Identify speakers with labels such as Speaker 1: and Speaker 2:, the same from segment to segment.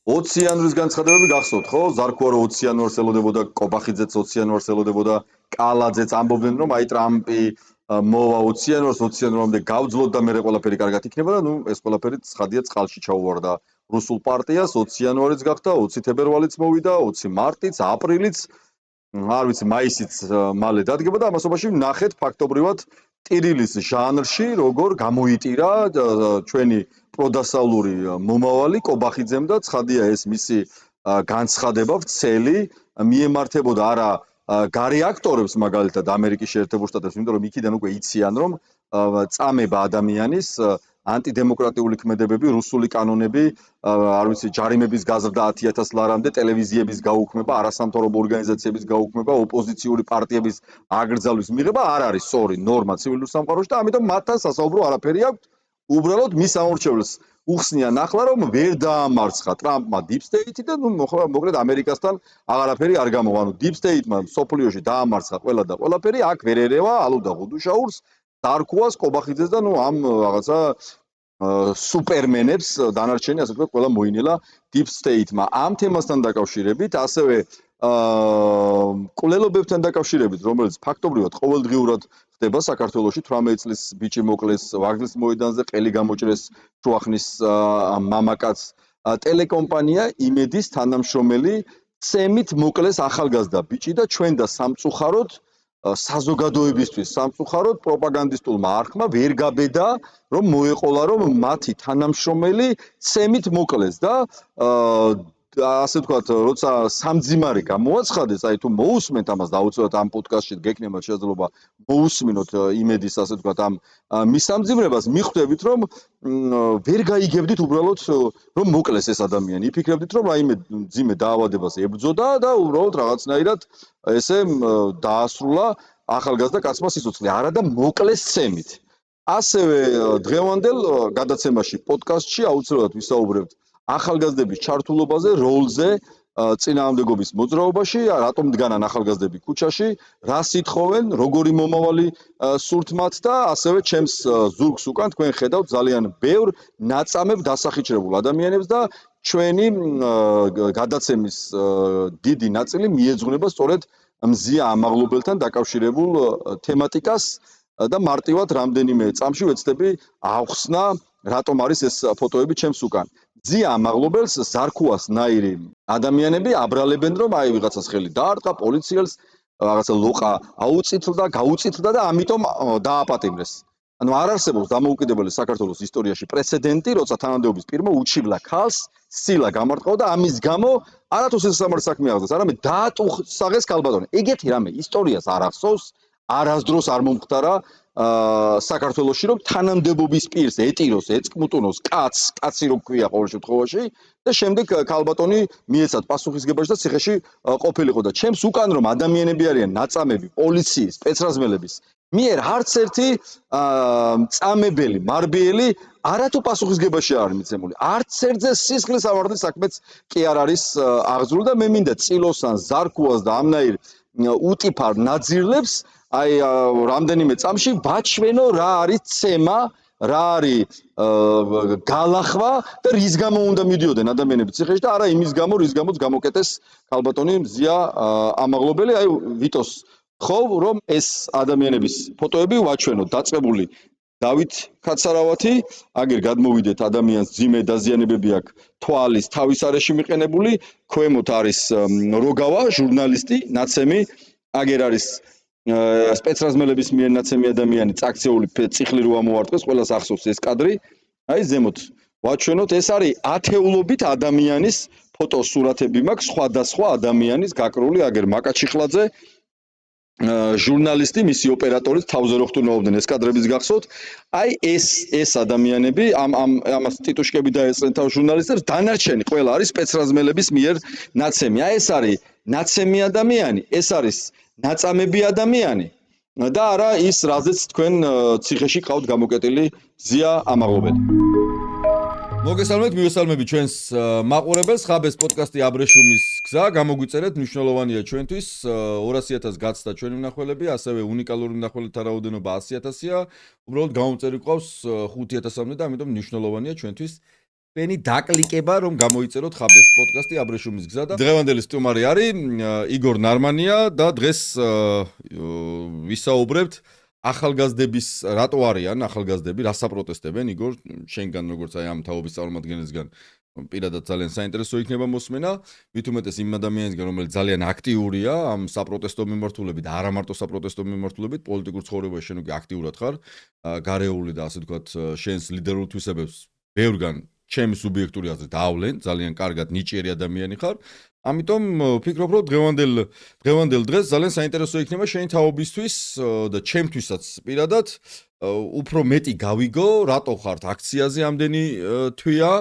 Speaker 1: 20 იანვრის განცხადებები გახსოვთ, ხო? ზარქოა რომ 20 იანვარს ელოდებოდა, კობახიძეც 20 იანვარს ელოდებოდა, კალაძეც ამბობდნენ რომ აი ტრამპი მოვა 20 იანვარს, 20 იანვრამდე გავძლოთ და მე ყველაფერი კარგად იქნება და ნუ ეს ყველაფერი ცხადია წყალში ჩაუვარდა რუსულ პარტიას. 20 იანვარიც გახდა, 20 თებერვალიც მოვიდა, 20 მარტიც, აპრილიც, არ ვიცი, მაისიც მალე დადგება და ამასობაში ნახეთ ფაქტობრივად ტირილის ჟანრში როგორ გამოიტირა ჩვენი პროდასავლური მომავალი კობახიძემ და ცხადია ეს მისი განცხადება ვრცელი მიემართებოდა არა გარე აქტორებს მაგალითად ამერიკის შეერთებულ შტატებს, იმიტომ რომ იქიდან უკვე იციან რომ წამება ადამიანის ანტიდემოკრატიული ქმედებები, რუსული კანონები, არ ვიცი, ჯარიმების გაზრდა 10000 ლარამდე, ტელევიზიების გაუქმება, არასამთავრობო ორგანიზაციების გაუქმება, ოპოზიციური პარტიების აკრძალვის მიღება არ არის სწორი ნორმა ცივილურ სამყაროში და ამიტომ მათთან სასაუბრო არაფერი აქვს. უბრალოდ მის ამორჩევლს უხსნიან ახლა რომ ვერ დაამარცხა ტრამპმა deep state-ი და ნუ მოკლედ ამერიკასთან აღარაფერი არ გამოვა. ანუ deep state-მა სოფლიოში დაამარცხა ყველა და ყველაფერი, აქ ვერ ერევა ალუდა ღუდუშაურს, დარქუას, კობახიძეს და ნუ ამ რაღაცა სუპერმენებს დანარჩენი ასე ვთქვათ ყველა მოინელა deep state-მა. ამ თემასთან დაკავშირებით ასევე კვლელობებთან დაკავშირებით, რომელიც ფაქტობრივად ყოველდღიურად ხდება საქართველოში 18 წლის ბიჭი მოკლეს ვაგზლის მოედანზე, ყელი გამოჭრეს შუახნის მამაკაც, ტელეკომპანია იმედის თანამშრომელი წემით მოკლეს ახალგაზრდა ბიჭი და ჩვენ და სამწუხაროდ საზოგადოებისთვის სამწუხაროდ პროპაგანდისტულმა არხმა ვერ გაბედა რომ მოეყოლა რომ მათი თანამშრომელი წემით მოკლეს და ასე ვთქვათ, როცა სამძიმარი გამოაცხადეს, აი თუ მოусმენთ ამას და აუცილებლად ამ პოდკასტში გეკნებათ შესაძლებლობა მოусმინოთ იმედის ასე ვთქვათ ამ მისამძიმრებას, მიხვდებით რომ ვერ გაიგებდით უბრალოდ რომ მოკლეს ეს ადამიანი. იფიქრებდით რომ რაიმე ძიმე დაავადებას ებრძოდა და უბრალოდ რაღაცნაირად ესე დაასრულა ახალგაზრდა კაცმა სიცოცხლე, არა და მოკლეს წემით. ასევე დღევანდელ გადაცემაში პოდკასტში აუცილებლად ვისაუბრებთ ახალგაზრდების ჩართულობაზე, როლზე წინააღმდეგობის მოძრაობაში, რატომ დგანან ახალგაზრდები ქუჩაში, რა სითხოვენ, როგორი მომავალი სურთ მათ და ასევე ჩემს ზურგს უკან თქვენ ხედავთ ძალიან ბევრ ნაწამებ დასახიჩრებულ ადამიანებს და ჩვენი გადაცემის დიდი ნაწილი მიეძღვნება სწორედ მზია ამაღლობელთან დაკავშირებულ თემატიკას და მარტივად რამდენიმე წამში ვეცდები ახსნა რატომ არის ეს ფოტოები ჩემს უკან. მზია ამაღლობელს ზარქუას ნაირი ადამიანები აბრალებენ რომ აი ვიღაცას ხელი დაარტყა, პოლიციელს რაღაცა ლოყა აუწითლდა, გაუწითლდა და ამიტომ დააპატიმრეს. ანუ არ არსებობს დამოუკიდებელი საქართველოს ისტორიაში პრეცედენტი, როცა თანამდებობის პირმა უჩივლა ქალს, სილა გამარტყაო და ამის გამო არათუ სასამართლო საქმე აღძრეს, არამედ დაატუსაღეს ქალბატონი. ეგეთი რამე ისტორიას არ ახსოვს, არასდროს არ მომხდარა საქართველოში რომ თანამდებობის პირს ეტიროს, ეწკმუტუნოს კაცი რო ქვია ყოველ შემთხვევაში და შემდეგ ქალბატონი მიეცათ პასუხისგებაში და ციხეში ყოფილიყო და ჩემს უკან რომ ადამიანები არიან ნაწამები პოლიციის, სპეცრაზმელების მიერ არც ერთი წამებელი, მარბიელი არათუ პასუხისგებაში არ არის მიცემული. არც ერთზე სისხლის ავარდნის საქმეც კი არ არის აღძრული და მე მინდა წილოსან, ზარქუას და ამნაირ უტიფარ ნაძირლებს აი რამდენიმე წამში ვაჩვენო რა არის ცემა, რა არის გალახვა და რის გამო უნდა მიდიოდნენ ადამიანები ციხეში და არა იმის გამო, რის გამოც გამოკეტეს ქალბატონი მზია ამაღლობელი, აი ვიტოს ხოვ რომ ეს ადამიანების ფოტოები ვაჩვენოთ დაწყებული დავით კაცარავათი, აგერ გადმოვიდეთ ადამიანს ძიმე დაზიანებები აქვს თვალის თავის არეში მიყენებული, ქვემოთ არის როგავა, ჟურნალისტი, ნაცემი, აგერ არის სპეცრაზმელების მიერ ნაცემი ადამიანი წაქცეული წიხლი რო ამოვარტყეს, ყველას ახსოვს ეს კადრი. აი ზემოთ ვაჩვენოთ, ეს არის ათეულობით ადამიანის ფოტოსურათები მაქვს, სხვადასხვა ადამიანის გაკრული, აგერ მაკაჩიხლაძე ჟურნალისტი, მისი ოპერატორიც თავზე რო ხტუნაობდნენ ეს კადრების გახსოვთ. აი ეს ადამიანები ამას ტიტუშკები დაეწყნენ თავ ჟურნალისტებს, დანარჩენი ყველა არის სპეცრაზმელების მიერ ნაცემი. აი ეს არის ნაცემი ადამიანი, ეს არის ნაწამები ადამიანი და არა ის რაზეც თქვენ ციხეში ყავთ გამოკეტილი მზია ამაღლობელი. მოგესალმებით, მივესალმებით ჩვენს მაყურებელს. ხაბეს პოდკასტი აბრეშუმის გზა გამოგვიწერეთ, მნიშვნელოვანია ჩვენთვის. 200.000 გაცდა ჩვენი მნახველები, ასევე უნიკალური მნახველთა რაოდენობა 100.000-ია. უბრალოდ გამომწერი ყავს 5.000-მდე და ამიტომ მნიშვნელოვანია ჩვენთვის თქვენი დაკლიკება რომ გამოიწეროთ ხაბეს პოდკასტი აბრეშუმის გზა და დღევანდელი სტუმარი არის იგორ ნარმანია და დღეს ვისაუბრებთ ახალგაზრდების რატო არიან ახალგაზრდები რა საპროტესტებენ იგორ შენგან როგორც აი ამ თაობის წარმომადგენლისგან პირადად ძალიან საინტერესო იქნება მოსმენა მით უმეტეს იმ ადამიანისგან რომელიც ძალიან აქტიურია ამ საპროტესტო მიმართულებით არა მარტო საპროტესტო მიმართულებით პოლიტიკურ ცხოვრებაში შენ უკვე აქტიურად ხარ გარეული და ასე ვთქვათ შენს ლიდერულ თვისებებს ბევრგან ჩემი სუბიექტური აზრით დავლენ ძალიან კარგად ნიჭიერი ადამიანი ხარ ამიტომ ვფიქრობ რომ დღევანდელ დღეს ძალიან საინტერესო იქნება შენი თაობისთვის და ჩემთვისაც პირადად უფრო მეტი გავიგო რატო ხართ აქციაზე ამდენი თვია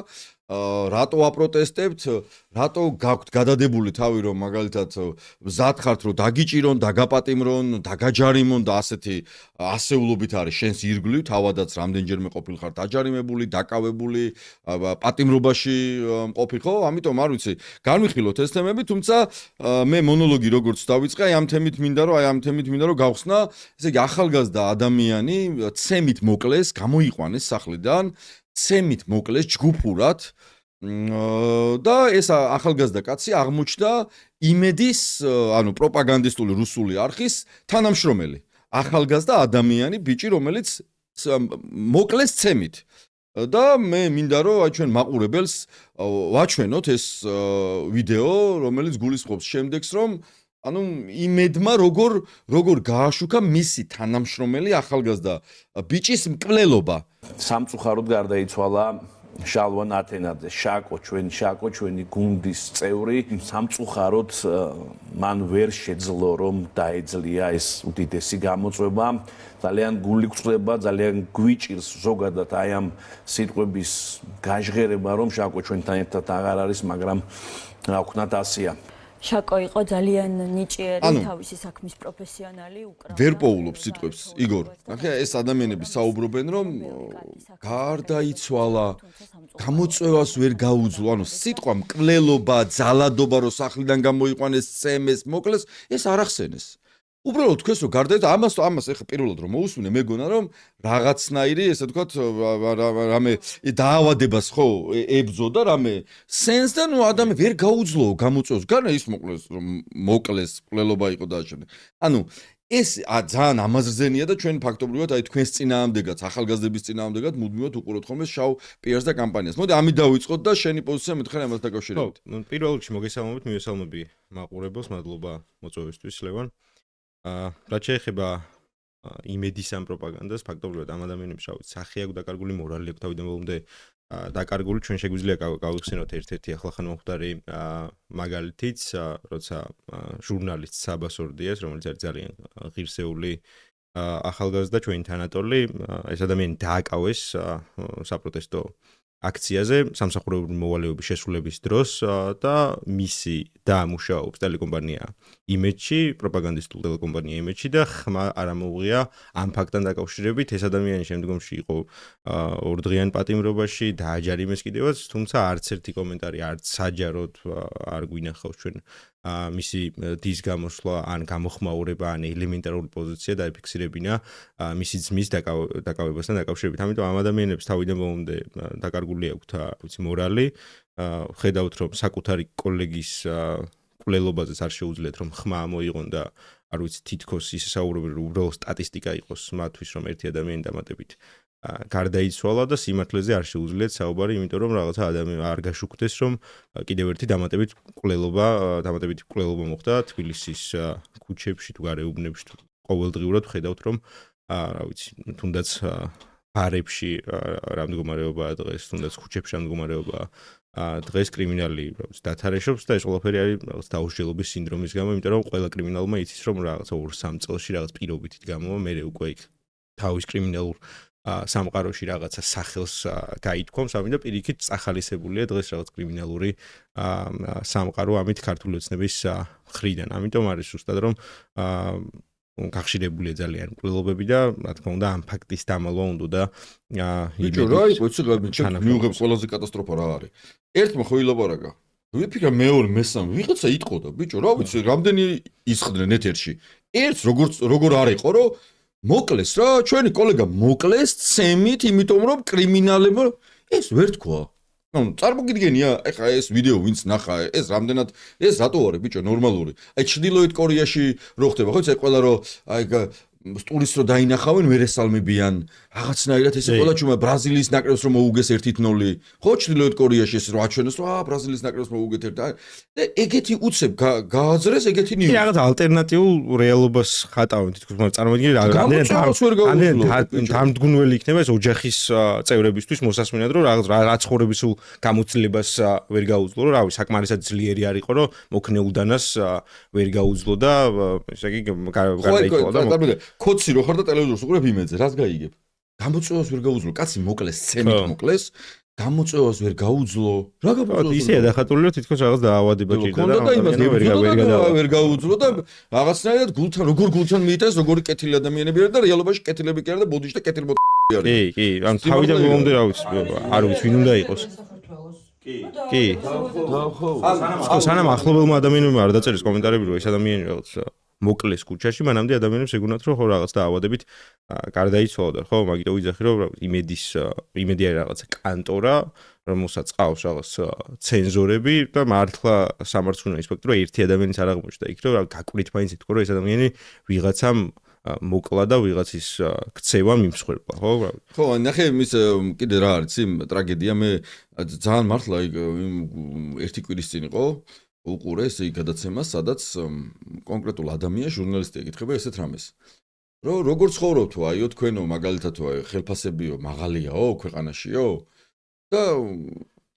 Speaker 1: რატო აპროტესტებთ, რატო გაქვთ გადადებული თავი რომ მაგალითად მზად ხართ რომ დაგიჭირონ, დაგაპატიმრონ, დაგაჯარიმონ და ასეთი ასეულობით არის შენს ირგვლივ, თავადაც რამდენჯერმე ყოფილ ხართ დაჯარიმებული, დაკავებული, პატიმრობაში მყოფი ხო? ამიტომ არ ვიცი, განვიხილოთ ეს თემები, თუმცა მე მონოლოგი როგორც დავიწყე, აი ამ თემით მინდა რომ გავხსნა, ესე იგი ახალგაზრდა ადამიანი ცემით მოკლეს, გამოიყვანეს სახლიდან ცემით მოკლეს ჯგუფურად და ეს ახალგაზრდა კაცი აღმოჩნდა იმედის, ანუ პროპაგანდისტული რუსული არხის თანამშრომელი. ახალგაზრდა ადამიანი, ბიჭი, რომელიც მოკლეს ცემით. და მე მინდა რომ აი ჩვენ მაყურებელს ვაჩვენოთ ეს ვიდეო, რომელიც გულისხმობს შემდეგს, რომ ანუ იმედმა როგორ გააშუქა მისი თანამშრომელი ახალგაზრდა ბიჭის მკვლელობა.
Speaker 2: სამწუხაროდ გარდაიცვალა შალვან ათენაძე, შაკო ჩვენი გუნდის წევრი. სამწუხაროდ მან ვერ შეძლო რომ დაეძლია ეს უდიდესი გამოწვევა. ძალიან გული გვწვდება, ძალიან გვიჭირს ზოგადად აი ამ სიტყვების გაჟღერება, რომ შაკო ჩვენთან ერთად აღარ არის, მაგრამ რა ვქნათ ასია.
Speaker 3: შაკო იყო ძალიან ნიჭიერი თავისი საქმის პროფესიონალი უკრავდა.
Speaker 1: ვერ პოულობს სიტყვებს, იგორ. ნახე, ეს ადამიანები საუბრობენ, რომ გარდაიცვალა, გამოწვევას ვერ გაუძლო, ანუ სიტყვა მკვლელობა, ძალადობა, რომ სახლიდან გამოიყვანეს, წემეს, მოკლეს, ეს არ ახსენეს. უბრალოდ თქვენს რომ გარდაიცვალა, ამას ეხა პირველად რომ მოусმინე, მეგონა რომ რაღაცნაირი, ესე ვთქვათ, რამე დაავადებას ხო ებძოდა რამე სენს და ნუ ადამიანი ვერ გაუძლო გამოწვევს. განა ის მოკლეს, მკვლელობა იყო დააჩერე. ანუ ეს ძალიან ამაზრზენია და ჩვენ ფაქტობრივად აი თქვენს წინააღმდეგაც, ახალგაზრდების წინააღმდეგაც მუდმივად უყურებთ ხოლმე შავ პიარს და კამპანიას. მოდი ამით დავიწყოთ და შენი პოზიცია მითხარ ამას დაკავშირებით.
Speaker 4: ხო, პირველ რიგში მოგესალმებით, მივესალმები მაყურებელს, მადლობა მოწვევისთვის, ლევან. რაც შეეხება იმედის ამ პროპაგანდას, ფაქტობრივად ამ ადამიანებს შავით სახე აქვს დაკარგული, მორალი აქვს თავიდან ბოლომდე დაკარგული. ჩვენ შეგვიძლია გავიხსენოთ ერთ-ერთი ახლახან მომხდარი მაგალითიც, როცა ჟურნალისტ საბას ორდიას, რომელიც არის ძალიან ღირსეული ახალგაზრდა ჩვენი თანატოლი, ეს ადამიანი დააკავეს საპროტესტო აქციაზე სამსახურებრივი მოვალეობის შესრულების დროს და მისი დაამუშავებს ტელეკომპანია იმეჯში, პროპაგანდისტულ ტელეკომპანია იმეჯში და ხმა არ ამოუღია ამ ფაქტთან დაკავშირებით. ეს ადამიანი შემდგომში იყო ორდღიან პატიმრობაში, დააჯარიმეს კიდევაც, თუმცა არც ერთი კომენტარი, არც საჯაროდ არ გვინახავს ჩვენ მისი დის გამოსვლა, ან გამოხმაურება, ან ელემენტარული პოზიცია დაიფიქსირებინა მისი ძმის დაკავებასთან დაკავშირებით. ამიტომ ამ ადამიანებს თავიდან ბოლომდე დაკარგული აქვთ, ვიცი, მორალი. ხედავთ რომ საკუთარი კოლეგის კვლელობაზეც არ შეუძლიათ რომ ხმა მოიღონ და არ ვიცი თითქოს ისე საუბრობენ რომ უბრალოდ სტატისტიკა იყოს მათთვის რომ ერთი ადამიანი დამატებით გარდაიცვალა და სიმართლეზე არ შეუძლიათ საუბარი, იმიტომ რომ რაღაცა ადამიანი არ გაშუქდეს რომ კიდევ ერთი დამატებით კვლელობა მოხდა თბილისის ქუჩებში თუ გარეუბნებში თუ ყოველდღიურად ხედავთ რომ რა ვიცი თუნდაც ბარებში რა მდგომარეობაა დღეს, თუნდაც ქუჩებში რა მდგომარეობაა დღეს კრიმინალი დათარეშობს და ეს ყველაფერი არის რაღაც დაუსჯელობის სინდრომის გამო, იმიტომ რომ ყველა კრიმინალმა იცის რომ რაღაცა 2-3 წელში რაღაც პირობითით გამოვა, მე უკვე იქ თავის კრიმინალურ სამყაროში რაღაცა სახელს გაითქვამს, ამიტომ პირიქით წახალისებულია დღეს რაღაც კრიმინალური სამყარო ამით ქართული ოცნების მხრიდან. ამიტომ არის ზუსტად რომ გახშირებულია ძალიან მკვლელობები და რა თქმა უნდა ამ ფაქტის დამალვა უნდა და
Speaker 1: ბიჭო რა იყო ცოტა მიუღებს ყველაზე კატასტროფა რა არის. ერთმა ხო ილაპარაკა. ვიფიქრე მეორე მესამე ვიღაცა იტყოდა ბიჭო რა ვიცი რამდენი ისხდნენ ეთერში. ერთს როგორ არ იყო რომ მოკლეს რა ჩვენი კოლეგა მოკლეს ცემით იმიტომ რომ კრიმინალებმა ეს ვერ თქვა. ანუ წარმოგიდგენია, ეხა ეს ვიდეო ვინც ნახა, ეს რამდენად ეს რატო არის ბიჭო ნორმალური. აი ჩრდილოეთ კორეაში რო ხდება, ხო იცი ყველა რო აი სტურის რო დაინახავენ, ვერ ესალმებიან. რაღაცნაირად ესე ყველა ჩუმა ბრაზილიის ნაკრებს რომ მოუგეს 1-0. ხო ჩრდილოეთ კორეაში ეს რო აჩვენოს, რომ ბრაზილიის ნაკრებს მოუგეთ 1 და ეგეთი უცებ გააძრეს ეგეთი ნიუ.
Speaker 4: რაღაც ალტერნატიულ რეალობას ხატავენ თითქოს, მაგრამ წარმოიდგინე რამდენად დამდგუნველი იქნება ეს ოჯახის წევრებისთვის მოსასმინად, რომ რაღაც ცხოვრების გამოცდილებას ვერ გაუძლო, რომ რავი, საკმარისად ძლიერი არისო, რომ მოქნეულდანას ვერ გაუძლო და ესე იგი გარდაიცვალა და
Speaker 1: კოცი რო ხარ და ტელევიზორს უყურებ იმედზე, რას გაიგებ? გამოწვევას ვერ გაუძლო, კაცი მოკლეს, სცენით მოკლეს, გამოწვევას ვერ გაუძლო. რა გამოწვევას?
Speaker 4: ისეა დახატული რომ თითქოს რაღაც დაავადება ჭირდა და
Speaker 1: ვერ გაუძლო და რაღაცნაირად გულთან როგორ გულთან მიიტანს, როგორი კეთილი ადამიანები არიან და რეალობაში კეთილები კი არიან და ბოდიში და კეთილ არის.
Speaker 4: კი, ან თავიდან მომდე რა ვიცი, არ ვიცი ვინ უნდა იყოს. კი. სანამ ახლობელმა ადამიანებმა არ დაწერეს კომენტარები რომ ეს ადამიანი რაღაც მოკლეს ქუჩაში, მანამდე ადამიანებს ეგონათ რომ ხო რაღაც დაავადებით გარდაიცვალა და ხო, მაგიტო ვიძახი რომ იმედი არის რაღაცა კანტორა, რომელსაც ყავს რაღაც ცენზორები და მართლა სამართლიანი ინსპექტორი ერთი ადამიანის არ აღმოჩნდა იქ რომ გაკვირით მაინც ითქვა რომ ეს ადამიანი ვიღაცამ მოკლა და ვიღაცის ქცევა მიმსხვერპლა, ხო?
Speaker 1: ხო, ნახე მის კიდე რა არის იმ ტრაგედია მე ძალიან მართლა ერთი კვირის წინ იყო უყურე ეს გადაცემა, სადაც კონკრეტულ ადამიანს ჟურნალისტი ეკითხება ესეთ რამეს. რომ როგორ ცხოვრობთ აიო თქვენო მაგალითად ხელფასებიო მაღალიაო ქვეყანაშიო? და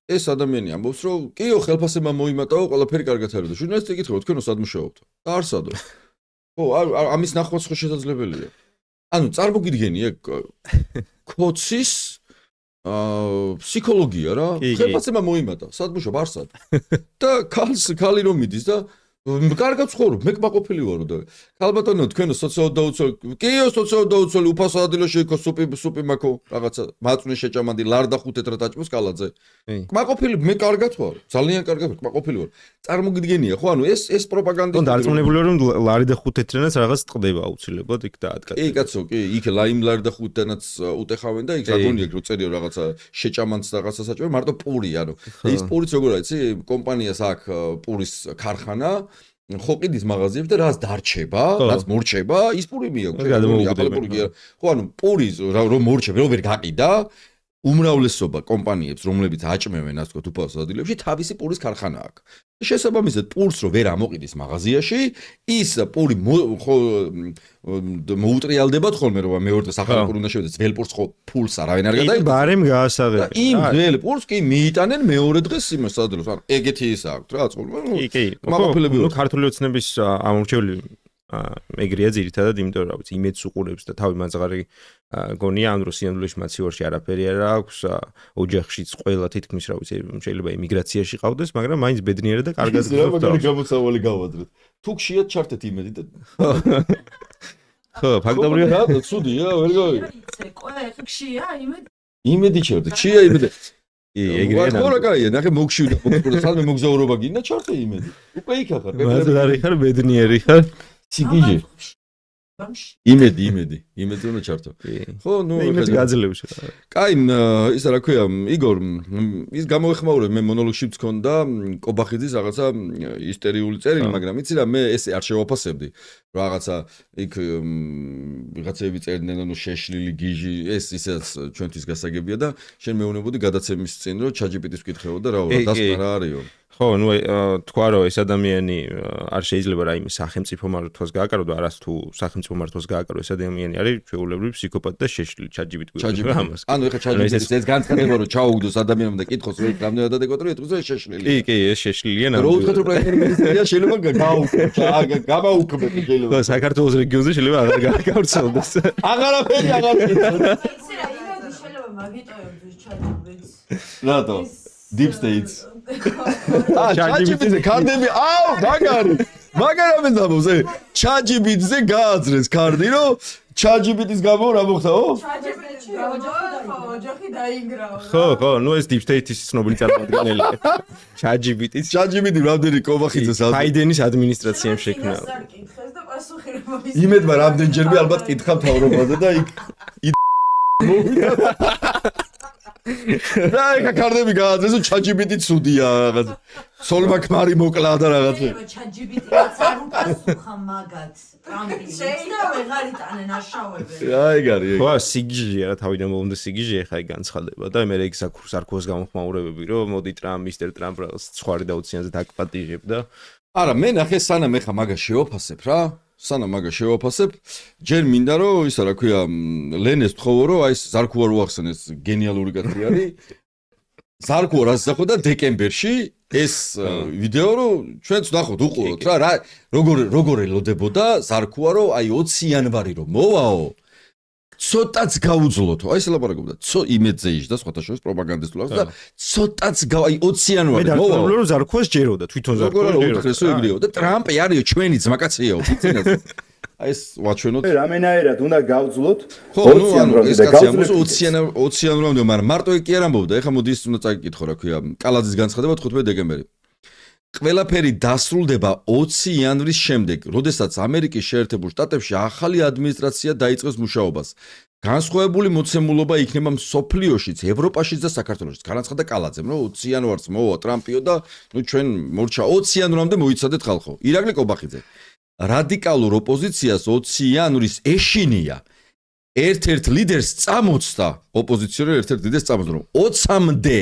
Speaker 1: ეს ადამიანი ამბობს რომ კიო ხელფასება მოიმატაო, ყველაფერი კარგად არის და ჟურნალისტი ეკითხება თქვენო სად მუშაობთ? და არ სადო. ხო, ამის ნახვაც ხო შესაძლებელია. ანუ წარმოგიდგენია კოცის ფსიქოლოგია რა, ხელფასება მოიმატა, სად მუშაობ, არ სად. და ქალი რომ მიდის და კარგად ცხოვრობ, მე კმაყოფილი ვარო და ქალბატონო თქვენო სოციალ-დაუცველი, კიო სოციალ-დაუცველი უფასო ადგილში იქო სუპი მაქო, რაღაცა მაწვნე შეჭამანდი ლარდა 5 თეთრად აჭმოს კალაძე. კმაყოფილი, მე კარგად ვარ, ძალიან კარგად კმაყოფილი ვარ. წარმოგიდგენია ხო, ანუ ეს პროპაგანდა.
Speaker 4: დარწმუნებული რომ ლარი და 5 თეთრიანაც რაღაც ტყდება აუცილებლად იქ დაადგა.
Speaker 1: კი კაცო, კი, იქ ლაიმ ლარი და 5 თანაც უტეხავენ და იქ რაგონია რო წერიო რაღაცა შეჭამანს რაღაცა საჭმელი, მარტო პური, ანუ ის პურიც როგორ არის, იცი, კომპანიას აქვს პურის ქარხანა ხო ყიდის მაღაზიებს და რაც დარჩება, რაც მორჩება, ის პური მიაქვს. ხო, ანუ პურის რომ მორჩება, რომ ვერ გაყიდა, უმრავლესობა კომპანიებს, რომლებიც აჭმევენ, ასე ვთქვათ, უფასო ადგილებში, თავისი პურის ქარხანა აქვს. შესაბამისად, პურს რო ვერ ამოყიდის მაღაზიაში, ის პური მოუტრიალდებათ ხოლმე, რომ მეორე სახალხო პური უნდა შევიდეს, ძველ პურს ხო ფულს არავინ არ გადაიღებს.
Speaker 4: ბარემ გაასაღებია.
Speaker 1: იმ ძველ პურს კი მიიტანენ მეორე დღეს იმას სადელოს. ანუ ეგეთი ის აქვს რა, წყობა.
Speaker 4: კი. მაგალითად, ქართული ოცნების ამორჩეული ეგრეა ძირითადად, იმიტომ რომ რა ვიცი, იმედს უყურებს და თავი მაძღარი გონია, ანუ სინამდვილეში მათ სიوارში არაფერი არ აქვს, ოჯახშიც ყველა თითქმის რა ვიცი, შეიძლება იმიგრაციაში ყავდეს, მაგრამ მაინც ბედნიერად და კარგად
Speaker 1: გზნობს. მაგარი გამოცავალი გავադրეთ. თუ ხშირად ჩართეთ იმედი და
Speaker 4: ხო, ფაქტობრივად
Speaker 1: რა, ცუდია, ვერ გავიგე.
Speaker 5: ყველა ეხა ხშია იმედი.
Speaker 1: იმედი ჩართე, ხშია იმედი.
Speaker 4: ეგრეა.
Speaker 1: ხო რა კაია, ნახე მოგშივდა, სადმე მოგზაურობა გინდა, ჩართე იმედი. უკვე იქ ახარ,
Speaker 4: მაძღარი ხარ, ბედნიერი ხარ.
Speaker 1: ციგიჟე. იმედი უნდა ჩართო. ხო, ნუ
Speaker 4: იმედი გაძლევს.
Speaker 1: კაი, ისა რა ქვია, იგორ, ის გამოეხმაურე მე მონოლოგში მქონდა კობახიძის რაღაცა ისტერიული წერილი, მაგრამ იცი რა, მე ესე არ შევაფასებდი. რაღაცა იქ ვიღაცები წერდნენ, ანუ შეშლილი გიჟი, ეს ისაც ჩვენთვის გასაგებია და შენ მეუბნებოდი გადაცემის წინ, რომ ChatGPT-ს ვკითხებოდა რა დასკვნა რა არისო.
Speaker 4: ხო, ნუ თქვა რომ ეს ადამიანი არ შეიძლება რაიმე სახელმწიფო მართვას გააკარო და არას თუ სახელმწიფო მართვას გააკარო ეს ადამიანი არის ჩვეულებრივი ფსიქოპატი და შეშლილი ChatGPT-ს.
Speaker 1: ანუ ეხა ChatGPT-ს ეს განცხადება რომ ჩაუგდოს ადამიანმა და კითხოს რომ რამდენად ადეკვატური ეთქოს ეს შეშლილია.
Speaker 4: კი, ეს შეშლილია.
Speaker 1: რო უთხრათ რომ პრემიერ-მინისტრია შეიძლება გამაუქმებდეს შეიძლება.
Speaker 4: ხო, საქართველოს რეგიონზე შეიძლება აღარ გაავრცელდეს.
Speaker 1: აღარაფერი აღარ იცოდა.
Speaker 5: იცი რა, იმედი შეიძლება მაგიტოებს ChatGPT-ს.
Speaker 1: რატო? Deep States. ChatGPT-ზე კარდები, აუ, მაგარი ამბობს, ChatGPT-ზე გააძრეს კარდი, რომ ChatGPT-ს გამო რა მოხდაო?
Speaker 5: ChatGPT-ში ოჯახი დაინგრავა.
Speaker 4: ხო, ნუ ეს Deep State-ის ცნობილი წარმომადგენელია. ChatGPT-ს.
Speaker 1: ChatGPT რამდენი კობახიძეს
Speaker 4: ბაიდენის ადმინისტრაციამ შექმნა.
Speaker 5: საკითხეს და პასუხი რა მოის.
Speaker 1: იმედმა რამდენჯერმე ალბათ კითხა მთავრობაზე და იქ რა ეხა კარდები გააძეს რომ ChatGPT ცუდია რაღაც. სოლმა ქმარი მოკლა და რაღაც.
Speaker 5: ChatGPT-ს არ უპასუხა მაგათ. ტრამპი. შეიძლება ვეღარ იტანენ აშავებენ.
Speaker 1: აი გარი.
Speaker 4: ხო, სიგიჟია რა თავიდან მომდე სიგიჟია ხა განცხადება და მე ეგ სარქოს გამოხმაურებები რომ მოდი მისტერ ტრამპ რაღაც ცხვარი დაუციანზე დაკპატიჟებ და
Speaker 1: არა მე ნახე სანამ ეხა მაგას შევაფასებ რა. სანამ მაგას შევაფასებ, ჯერ მინდა რომ ისა რა ქვია ლენეს თხოვო რომ აი ეს ზარქუა რო ახსენეს გენიალური კაცი არის. ზარქუა რას ახო და დეკემბერში ეს ვიდეო რო ჩვენც ნახოთ უყუროთ რა როგორ ელოდებოდა ზარქუა რომ აი 20 იანვარი რომ მოვაო ცოტაც გაუძლოთო აი ეს ლაპარაკობდა იმედზე იჯდა სხვათა შორის პროპაგანდისტულად და ცოტაც აი 20 იანვარი მოვაო
Speaker 4: მე რომ ზარქუას ჯეროდა თვითონ ზარქუას
Speaker 1: ჯეროდა და ტრამპი არისო ჩვენი ძმაკაციაო ფიცინაზე აი ეს ვაჩვენოთ
Speaker 6: რამენაერად უნდა გავძლოთ
Speaker 1: ხო ნუ ანუ ეს კაცი ამბობს 20 იანვრამდე მაგრამ მარტო ეგ კი არ ამბობდა ეხლა მოდი ის უნდა წაიკითხო რა ქვია კალაძის განცხადება 15 დეკემბერი ყველაფერი დასრულდება 20 იანვრის შემდეგ, როდესაც ამერიკის შეერთებულ შტატებში ახალი ადმინისტრაცია დაიწყებს მუშაობას. განსხვავებული მოცემულობა იქნება მსოფლიოშიც, ევროპაშიც და საქართველოშიც. განაცხადა კალაძემ, რომ 20 იანვარს მოვა ტრამპიო და ნუ ჩვენ მორჩა 20 იანვრამდე მოიცადეთ ხალხო. ირაკლი კობახიძე. რადიკალურ ოპოზიციას 20 იანვრის ეშინია. ერთ-ერთ ლიდერს წამოწდა ოპოზიციონერ ერთ-ერთ ლიდერს წამოწდა რომ 20-მდე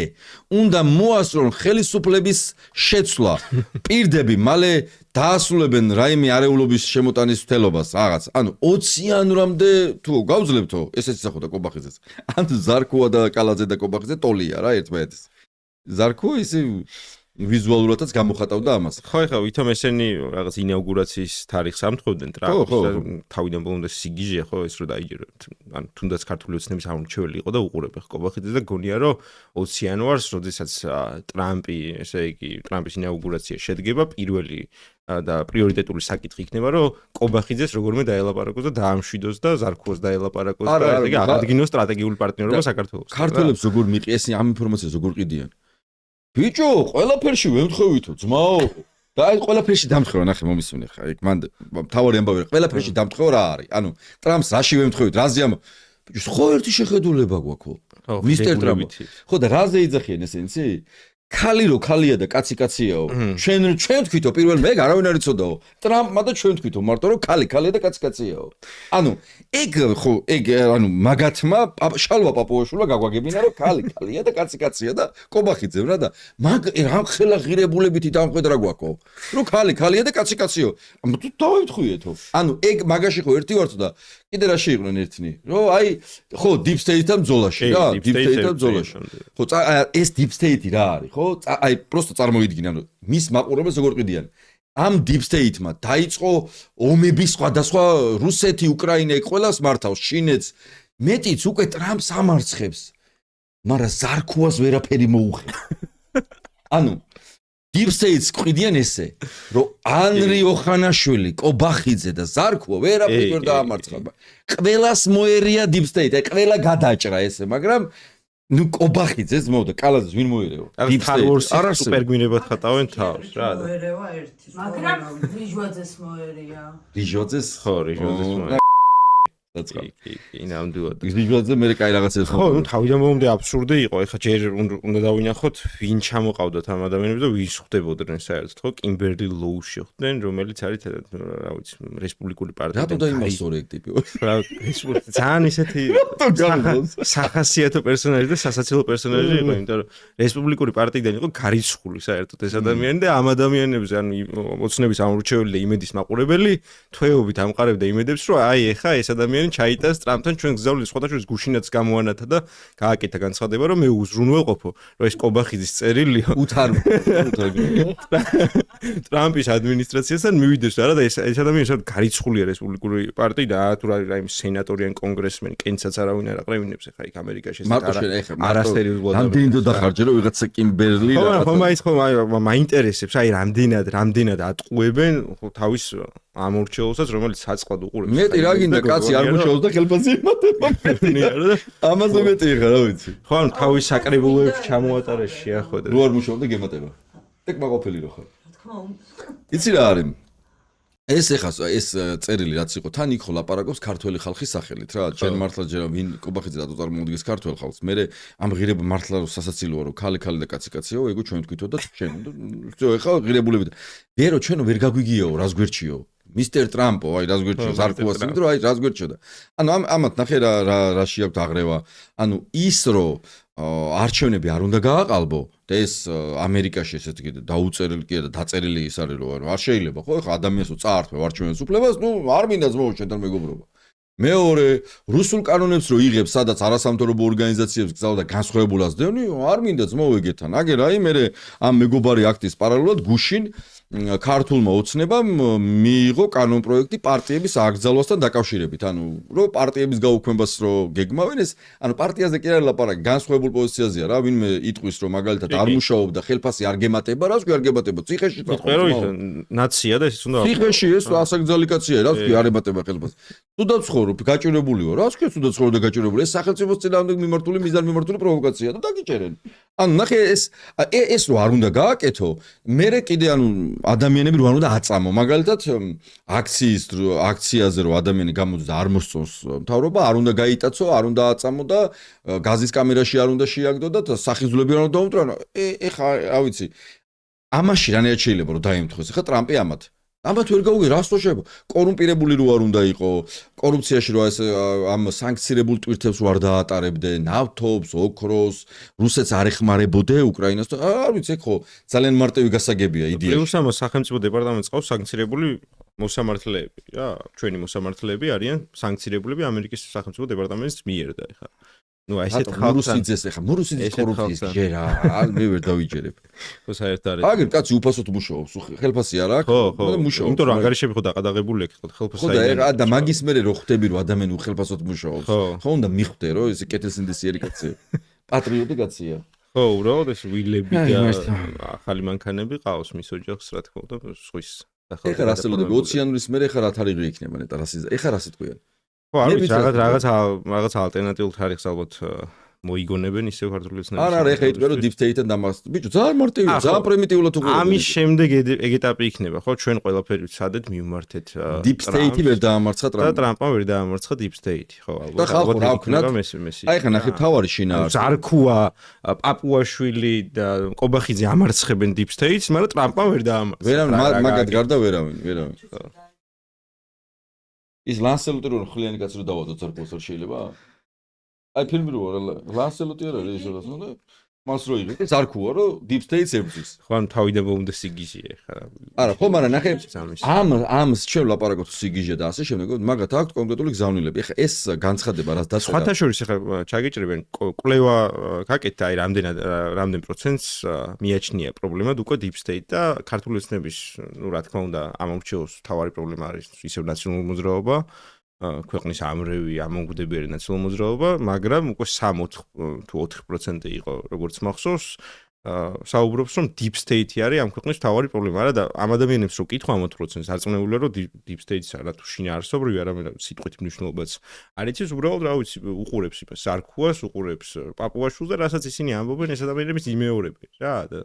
Speaker 1: უნდა მოასწრონ ხელისუფლების შეცვლა პირდები მალე დაასრულებენ რაიმე არეულობის შემოტანის მთლობას რაღაც ანუ 20 იანვრამდე თუ გავძლებთო ესეც იცახოდა კობახიძეს ანუ ზარქუა და კალაძე და კობახიძე ტოლია რა ერთმანეთის ზარქუა ისე ვიზუალურადაც გამოხატავდა ამას.
Speaker 4: ხო, ეხლა ვითომ ესენი რაღაც ინაუგურაციის თარიღს ამთხოვდნენ ტრამპს თავიდან ბოლომდე სიგიჟია ხო ეს რომ დაიჯერო. ან თუნდაც ქართული ოცნების აღმოჩენილი იყო და უყურებე კობახიძე და გონია რომ 20 იანვარს, როდესაც ტრამპი, ესე იგი, ტრამპის ინაუგურაცია შედგება, პირველი და პრიორიტეტული საკითხი იქნება რომ კობახიძეს როგორმე დაელაპარაკოს და დაამშვიდოს და ზარქუას დაელაპარაკოს და ესე იგი აღადგინოს სტრატეგიული პარტნიორობა საქართველოს.
Speaker 1: ქართველებს როგორ მიყიეს ამ ინფორმაციას როგორ ყიდიან? ბიჭო, ყველაფერში ვემთხოვითო, ძმაო. და აი ყველაფერში დამთხევა, ნახე მომისმენე ხა, იქ მანდ თავარი ამბავი რა, ყველაფერში დამთხევა რა არის? ანუ ტრამპს რაში ვემთხოვით, რაზე ამ ბიჭო, ხო ერთი შეხედულება გვაქვს. მისტერ ტრამპ. ხო და რაზე იძახიან ესენი, იცი? ქალი რო ქალია და კაცი კაციაო. ჩვენ თქვითო პირველ მე არავინ არ იცოდაო. ტრამპმა და ჩვენ თქვითო მარტო რომ ქალია და კაცი კაციაო. ანუ ეგ ხო ეგ ანუ მაგათმა შალვა პაპუაშვილა გაგვაგებინა რომ ქალია და კაცი კაცია და კობახიძემ რა და მაგ რამ ხელა ღირებულებითი დამხვედრა გვაქვს რომ ქალია და კაცი კაციო. თუ დავეთხვიეთო. ანუ ეგ მაგაში ხო ერთი ვართ და კიდე რა შეიყვნენ ერთნი რომ აი ხო deep state-ამ ბრძოლაში რა deep state-ამ ბრძოლაში ხო ეს deep state-ი რა არის ხო აი просто წარმოიდგინე ანუ მის მაყურებელს როგორ ყიდიან ამ deep state-მა დაიწყო ომები სხვადასხვა რუსეთი უკრაინა ეგ ყველას მართავს ჩინეთს მეტიც უკვე ტრამპს ამარცხებს მაგრამ ზარქუას ვერაფერი მოუხება ანუ deep state-ს ყიდიან ესე რომ ანრი ოხანაშვილი კობახიძე და ზარქუა ვერაფერი ვერ დაამარცხება ყველას მოერია deep state აი ყველა გადაჭრა ესე მაგრამ ნუ კობახიძეს მოვდა კალაძეს ვინ მოერეო
Speaker 4: deep state არა სუპერგვინებად ხატავენ თავს რა
Speaker 5: მოერევა ერთი მაგრამ რიჟვაძეს მოერია
Speaker 4: რიჟვაძეს ხო რიჟვაძეს მოერია კი ნამდვილად
Speaker 1: რიჟვაძე მე კაი რაღაცებს
Speaker 4: ხო ნუ თავიდან მომდე აბსურდი იყო ეხლა ჯერ უნდა დავინახოთ ვინ ჩამოყავდათ ამ ადამიანებს და ვის ხვდებოდნენ საერთოდ ხო კიმბერლი ლოუში ხვდნენ რომელიც არის რა ვიცი რესპუბლიკური პარტია
Speaker 1: რატო დაიმასწორე ეგ ტიპი
Speaker 4: რა ძალიან ისეთი სახასიათო პერსონაჟი და სასაცილო პერსონაჟი იყო იმიტომ რომ რესპუბლიკური პარტიიდან იყო გარიცხული საერთოდ ეს ადამიანი და ამ ადამიანებს ან ოცნების ამორჩეველი და იმედის მაყურებელი თვეობით ამყარებდა იმედებს რომ აი ეხა ეს ადამიანი ჩაიტას ტრამპთან ჩვენ გზავნის სხვადასხვა გუშინაც გამოანათა და გააკეთა განცხადება რომ მე უზრუნველყოფო რომ ეს კობახიძის წერილია ტრამპის ადმინისტრაციასთან მივიდეს არა და ეს ადამიანი საერთოდ გარიცხულია რესპუბლიკური პარტიიდან თუ რაიმე სენატორი ან კონგრესმენი კენცაც არავინ არ აყრევინებს ახლა იქ ამერიკაში ეს არასერიოზულად
Speaker 1: რამდენი დახარჯე რომ ვიღაცა კიმბერლი
Speaker 4: რა ხო მაინც ხო მაინტერესებს აი რამდენად ატყუებენ თავის ამორჩეულსაც რომელიც საწყლად უყურებს
Speaker 1: მეტი რა გინდა კაცი არ მუშაობს და ხელფასი ემატება ამაზე მეტი ხარ რა ვიცი
Speaker 4: ხო ანუ თავის საკრებულოებს ჩამოატარა შეახვედა
Speaker 1: რო არ მუშაობდა გემატება ეგ მაყოფილი რო ხარ იცი რა არის ეს ეხლა ეს წერილი რაც იყო თან იქ ხო ლაპარაკობს ქართველი ხალხის სახელით რა ჩვენ მართლა ჯერ ვინ კობახიძე რატო წარმოვიდგეს ქართველ ხალხს მე ამ ღირება მართლა სასაცილოა რომ ქალი და კაცი ეგო ჩვენ ვთქვითო და ჩვენ всё ეხლა ღირებულები მე რო ჩვენო ვერ გაგვიგიაო რას გვერჩიო მისტერ ტრამპო აი რას გვერჩიო ზარქუას იმიტომ რომ აი რას გვერჩიო და ანუ ამათ ნახე რაში აქვს აღრევა ანუ ის რო არჩევნები არ უნდა გააყალბო და ეს ამერიკაში ესეთ კიდე დაუწერილი კი და დაწერილი ის არის რომ არ შეიძლება ხო ეხლა ადამიანს წაართვევ არჩევნების უფლებას ნუ არ მინდა ძმაო შენთან მეგობრობა მეორე რუსულ კანონებს რო იღებს სადაც არასამთავრობო ორგანიზაციებს გზავდა განსხვავებულას დევნი არ მინდა ძმაო ეგეთან აგერ აი მე ამ მეგობარი აქტის პარალელურად გუშინ ქართულმა ოცნებამ მიიღო კანონპროექტი პარტიების აკრძალვასთან დაკავშირებით. ანუ რომ პარტიების გაუქმებას რო გეგმავენ ეს, ანუ პარტიაზე კი არ ლაპარაკი, განსხვავებულ პოზიციაზეა რა, ვინმე იტყვის რომ მაგალითად არ მუშაობდა, ხელფასი არ გემატება, რას კი არ გემატება, ციხეში და ხო.
Speaker 4: ნაცია და ეს უნდა.
Speaker 1: ციხეში ეს ასაკძალი კაცია, რას კი არ ემატება ხელფასი. თუდად ცხოვრობ, გაჭირებული ვარ, რას კი თუდად ცხოვრობ და გაჭირებული, ეს სახელმწიფოს წინააღმდეგ მიმართული მიზანმიმართული პროვოკაცია და დაგიჭერენ. ანუ ნახე ეს რო არ უნდა გააკეთო, მე კიდე ანუ ადამიანები რო არ უნდა აწამო, მაგალითად აქციაზე რო ადამიანი გამოდის და არ მოსწონს მთავრობა, არ უნდა გაიტაცო, არ უნდა აწამო და გაზის კამერაში არ უნდა შეაგდო და სახიზულები არ უნდა დაუმტრო. ეხა რა ვიცი, ამაში რანაირად შეიძლება რომ დაემთხოს, ეხა ტრამპი ამათ ამათ ვერ გაუგე რას თქო შეიძლება კორუმპირებული რო არ უნდა იყო კორუფციაში რო ეს ამ სანქცირებულ ტვირთებს რო არ დაატარებდე ნავთობს ოქროს რუსეთს არ ეხმარებოდე უკრაინას და არ ვიცი ხო ძალიან მარტივი გასაგებია იდეა
Speaker 4: პლუს ამ სახელმწიფო დეპარტამენტს ყავს სანქცირებული მოსამართლეები რა ჩვენი მოსამართლეები არიან სანქცირებულები ამერიკის სახელმწიფო დეპარტამენტის მიერ და ეხა ну ასეთ
Speaker 1: მურუსიძეს ეხა მურუსიძის კორუფციის ჯერა მე ვერ დავიჯერებ
Speaker 4: ხო საერთოდ არის
Speaker 1: აგერ კაცი უფასოდ მუშაობს ხელფასი არ აქვს
Speaker 4: ხო მუშაობს იმიტომ რომ ანგარიშები ხო დაყადაღებული ხელფასი
Speaker 1: ხო და და მაგის მერე რო ხვდები რომ ადამიანი უხელფასოდ მუშაობს ხო უნდა მიხვდე რომ ეს კეთილსინდისიერი კაცია პატრიოტი კაცია
Speaker 4: ხო უბრალოდ ეს ვილები და ახალი მანქანები ყავს მის ოჯახს რა თქმა უნდა სხვის
Speaker 1: ეხა რას ელოდები 20 იანვრის მერე ეხა რა თარიღი იქნება ნეტა ეხა რას იტყვიან
Speaker 4: ხო არ ვიცი რაღაც ალტერნატიულ თარიღს ალბათ მოიგონებენ ისევ ქართულის ნებისმიერ
Speaker 1: არა ეხა იტყვიან რომ deep state-თან დამახსოვს ბიჭო ძალიან მარტივია ძალიან პრიმიტიულად უყურებთ
Speaker 4: ამის შემდეგ ეგ ეტაპი იქნება ხო ჩვენ ყველაფერი ვცადეთ მივმართეთ
Speaker 1: deep state-ი ვერ დაამარცხა ტრამპმა
Speaker 4: და ტრამპმა ვერ დაამარცხა deep state-ი ხო
Speaker 1: ალბათ რა ვქნათ აი ხა ნახე თავარი შინაა
Speaker 4: ზარქუა პაპუაშვილი და კობახიძე ამარცხებენ deep state-ს მაგრამ ტრამპმა ვერ დაამარცხა
Speaker 1: ვერავინ მაგათ გარდა ვერავინ ის ლანსელოტი რო ხლიანი კაცი რო დავადოთ ზარქუას არ შეიძლება აი ფილმი რო ლანსელოტი არ არის ეს რა მას რო იღებს ზარქუა რო deep state-ს ებრძვის
Speaker 4: ხო ან თავიდან მომდა სიგიჟე ხა
Speaker 1: არა ხო მაგრამ ნახე ამ ჩვენ ლაპარაკობთ სიგიჟე და ასე შემდეგ მაგათ აქვს კონკრეტული გზავნილები ეხა ეს განცხადება რაც დაწყდა
Speaker 4: სხვათა შორის ეხა ჩაგეჭრებენ კვლევა გაკეთდა აი რამდენ პროცენტს მიაჩნია პრობლემად უკვე deep state და ქართული ოცნების ნუ რა თქმა უნდა ამომრჩევს თავარი პრობლემა არის ისევ ნაციონალური მოძრაობა ქვეყნის ამრევი ამონგდებელი ნაციონალური მოძრაობა, მაგრამ უკვე 3 თუ 4% იყო, როგორც მახსოვს, საუბრობს რომ deep state-ი არის ამ ქვეყნის თავარი პრობლემა, არა და ამ ადამიანებს რო კითხვა ამ 4%-ს არწმუნებულია რომ deep state-ს არა თუ შინაარსობრივი, არამედ სიტყვით მნიშვნელობაც არ იცის, უბრალოდ რა ვიცი, უყურებს იმას, ზარქუას, უყურებს პაპუაშვილს და რასაც ისინი ამბობენ, ეს ადამიანების იმეორები რა და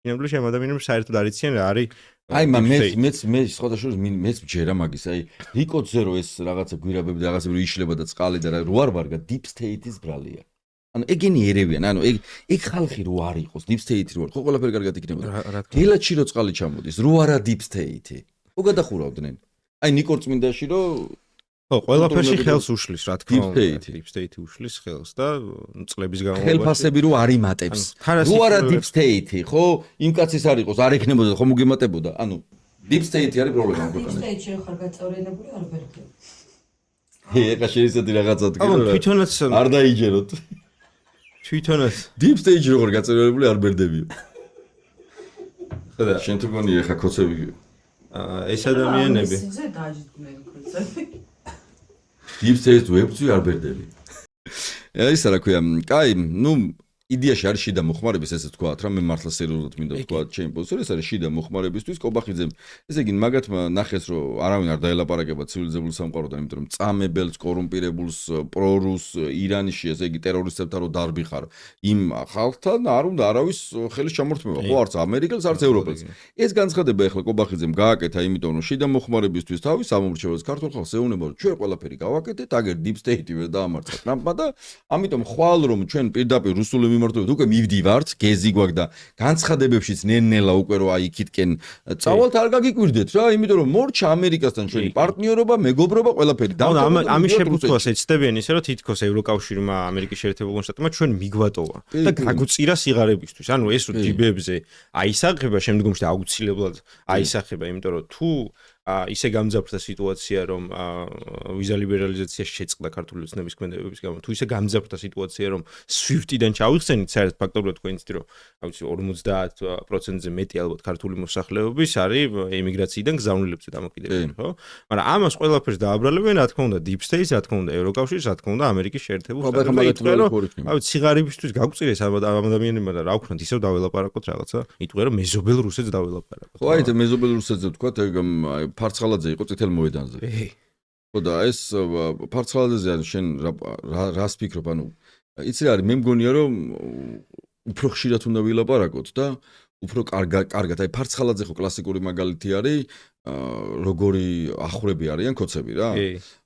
Speaker 4: ნამდვილად ამ ადამიანებს საერთოდ არ იციან რა არის
Speaker 1: აი მე სხვათა შორის მეც მჯერა მაგის აი რიკოძე რო ეს რაღაცა გვირაბები და რაღაცები რო იშლება და წყალი და რო არ ვარგა deep state-ის ბრალია ანუ ეგენი ერევიან ანუ ეგ ხალხი რო არ იყოს deep state-ი რო არ ხო ყველაფერი კარგად იქნებოდა გელაჩი რო წყალი ჩამოდის რო არა deep state-ი ხო გადახურავდნენ აი ნიკორწმინდაში რო
Speaker 4: ხო ყველაფერში ხელს უშლის რა თქმა უნდა deep state-ი უშლის ხელს და წლების განმავლობაში
Speaker 1: ხელფასები რო არ იმატებს რო არა deep state-ი ხო იმ კაცის არ იყოს არ ექნებოდა ხომ უგემატებოდა ანუ deep state-ი არის პრობლემა ქვეყანაში
Speaker 5: deep state-ში ხარ გაწევრიანებული არ ვერგებ
Speaker 1: ეხა შეიძლება რაღაცა თქვი
Speaker 4: თვითონაც
Speaker 1: არ დაიჯეროთ
Speaker 4: თვითონაც
Speaker 1: deep state-ში როგორ გაწევრიანებული არ ბერდებიო ხედა შენ თუ გონი ეხა კოცები
Speaker 4: ეს ადამიანები
Speaker 5: ისე დაჯდნენ კოცები
Speaker 1: deep state-ს ვებწვი არ ბერდები. ეს რა ქვია? კაი, ნუ იდეაში არის შიდა მოხმარების ესე თქვათ რა მე მართლა სერიოზულად მინდა თქვათ ჩემი პოზიცია ეს არის შიდა მოხმარებისთვის კობახიძემ ესე იგი მაგათმა ნახეს რომ არავინ არ დაელაპარაკება ცივილიზებულ სამყაროდან იმიტომ რომ წამებელს კორუმპირებულს პრორუს ირანში ესე იგი ტერორისტებთან რო დარბიხარ იმ ხალხთან არ უნდა არავის ხელის ჩამორთმევა ხო არც ამერიკელს არც ევროპელს ეს განცხადება ეხლა კობახიძემ გააკეთა იმიტომ რომ შიდა მოხმარებისთვის თავის ამომრჩევას ქართულ ხალხს ეუბნება რომ ჩვენ ყველაფერი გავაკეთეთ აგერ deep state-ივე დაამარცხა ტრამპმა და ამიტომ ხვალ რომ ჩვენ პირდაპირ რუსული მიმართულებით უკვე მივდივართ, გეზი გვაქვს და განცხადებებშიც ნელ-ნელა უკვე რო აი იქითკენ წავალთ არ გაგიკვირდეთ რა, იმიტომ რომ მორჩა ამერიკასთან ჩვენი პარტნიორობა, მეგობრობა, ყველაფერი.
Speaker 4: ამის შეფუთვას ეცდებიან ისე რომ თითქოს ევროკავშირმა ამერიკის შეერთებულ შტატებმა ჩვენ მიგვატოვა და გაგვწირა სიღარებისთვის. ანუ ეს რო ჯიბებზე აისახება, შემდგომში აუცილებლად აისახება, იმიტომ რომ თუ ისე გამძაფრდა სიტუაცია რომ ვიზა ლიბერალიზაცია შეწყდა ქართული ოცნების ქმედებების გამო თუ ისე გამძაფრდა სიტუაცია რომ SWIFT-დან ჩავიხსენით საერთოდ ფაქტობრივად თქვენ იცით რომ აუცილებლად 50%-ზე მეტი ალბათ ქართული მოსახლეობის არის ემიგრაციიდან გზავნილებზე დამოკიდებული ხო მაგრამ ამას ყველაფერს დააბრალებენ რა თქმა უნდა deep state რა თქმა უნდა ევროკავშირს რა თქმა უნდა ამერიკის შეერთებულ შტატებში აი ციгарებისთვის გაგვწირეს ამ ადამიანებმა და რა ვქნათ ისევ დაველაპარაკოთ რაღაცა იტყვია რომ მეზობელ რუსეთს დაველაპარაკოთ
Speaker 1: ხო აი ეს მეზობელ რუსეთზე ვთქვათ აი ფარცხალაძე იყო წითელ მოედანზე. ხო და ეს ფარცხალაძეზე არის შენ რას ფიქრობ, ანუ იცი რა არის, მე მგონია რომ უფრო ხშირად უნდა ვილაპარაკოთ და უფრო კარგად, აი ფარცხალაძე ხო კლასიკური მაგალითი არის, როგორი ახურები არიან ქოცები რა.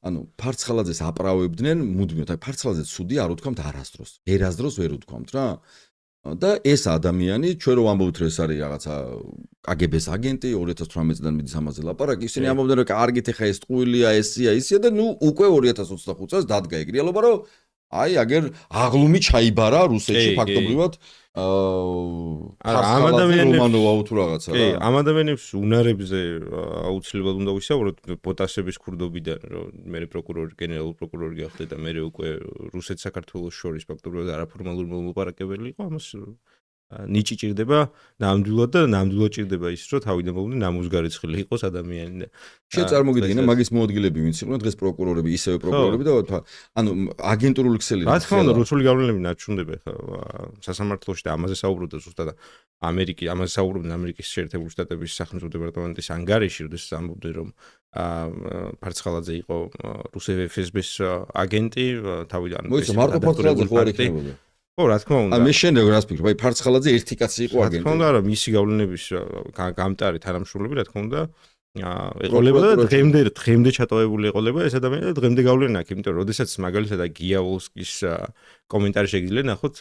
Speaker 1: ანუ ფარცხალაძეს აპრავებდნენ მუდმივად, აი ფარცხალაძე ცუდი არ უთქვამთ არასდროს. ერასდროს ვერ უთქვამთ რა. და ეს ადამიანი ჩვენ რო ამბობთ რომ ეს არის რაღაცა KGB-ს აგენტი 2018 წლიდან მიდის ამაზე ლაპარაკი ისინი ამბობდნენ რომ კარგით ეხა ეს ტყუილია ესია ისია და ნუ უკვე 2025 წელს დადგა ეგ რეალობა რომ აი აგერ აღლუმი ჩაიბარა რუსეთში ფაქტობრივად
Speaker 4: ამ ადამიანებს ამ ადამიანებს უნარებზე აუცილებლად უნდა ვისაუბროთ პოტასების ქურდობიდან რომ მე პროკურორი გენერალური პროკურორი გახდე და მე უკვე რუსეთ საქართველოს შორის ფაქტობრივად არაფორმალური მოლაპარაკებელი იყო ამას ნიჭი ჭირდება ნამდვილად და ნამდვილად ჭირდება ის რომ თავიდან მომდე ნამუსგარიცხილი იყოს ადამიანი და
Speaker 1: შენ წარმოგიდგენია მაგის მოადგილები ვინც იყვნენ დღეს პროკურორები ისევე პროკურორები და ანუ აგენტურული ქსელი
Speaker 4: რა თქმა უნდა რუსული გავლენები ნაჩვენდება ხა სასამართლოში და ამაზე საუბრობდა ზუსტად ამაზე საუბრობდნენ ამერიკის შეერთებული შტატების სახელმწიფო დეპარტამენტის ანგარიში როდესაც ამბობდნენ რომ ფარცხალაძე იყო რუსეთის FSB-ს აგენტი თავიდან
Speaker 1: მოიცა მარტო ფარცხალაძე ხო არ იქნებოდა
Speaker 4: ხო რა თქმა უნდა
Speaker 1: მე შენ რას ფიქრობ აი ფარცხალაძე ერთი კაცი იყო აგენტი
Speaker 4: რა თქმა უნდა რა მისი გავლენების გამტარი თანამშრომლები რა თქმა უნდა ეყოლება და დღემდე ჩატოვებული ეყოლება ეს ადამიანი და დღემდე გავლენა აქვს იმიტომ რომ როდესაც მაგალითად გიავოლსკის კომენტარი შეგიძლია ნახოთ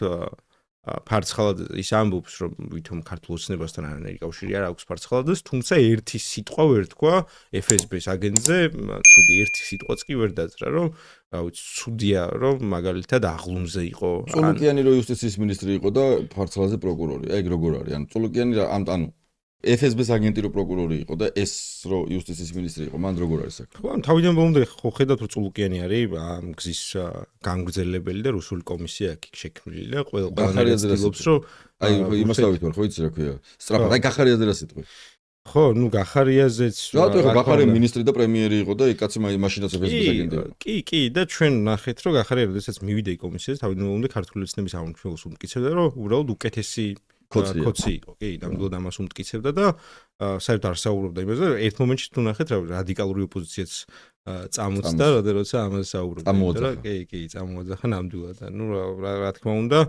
Speaker 4: ფარცხალაძე ის ამბობს რომ ვითომ ქართულ ოცნებასთან არანაირი კავშირი არ აქვს ფარცხალაძეს თუმცა ერთი სიტყვა ვერ თქვა FSB-ს აგენტზე ცუდი ერთი სიტყვაც კი ვერ დაძრა რომ ცუდია რომ მაგალითად აღლუმზე იყო
Speaker 1: წულუკიანი რო იუსტიციის მინისტრი იყო და ფარცხალაძე პროკურორი ეგ როგორ არის ანუ წულუკიანი ანუ FSB-ს აგენტი რო პროკურორი იყო და ეს რო იუსტიციის მინისტრი იყო მან როგორ არის საქმე
Speaker 4: ხო თავიდან ბოლომდე ხო ხედავთ რომ წულუკიანი არის ამ გზის გამგრძელებელი და რუსული კომისია აქ შექმნილი და ყველანაირად ცდილობს რომ
Speaker 1: აი იმას დავით ვარ ხო იცი რა ქვია სწრაფად აი გახარიაზე რა სიტყვი
Speaker 4: ხო ნუ გახარიაზეც
Speaker 1: რატო ხო გახარია მინისტრი და პრემიერი იყო და იქ კაცი მაშინაც FSB-ს აგენტი
Speaker 4: კი და ჩვენ ნახეთ რომ გახარია როდესაც მივიდა კომისიაზე თავიდან ბოლომდე ქართული ოცნების ამომრჩეველს უმტკიცებდა რომ უბრალოდ უკეთესი კოცი იყო კი ნამდვილად ამას უმტკიცებდა და საერთოდ არ საუბრობდა იმაზე ერთ მომენტში თუ ნახეთ რა რადიკალური ოპოზიციაც წამოწდა როცა ამაზე საუბრობდა კი წამოაძახა ნამდვილად ნუ რა თქმა უნდა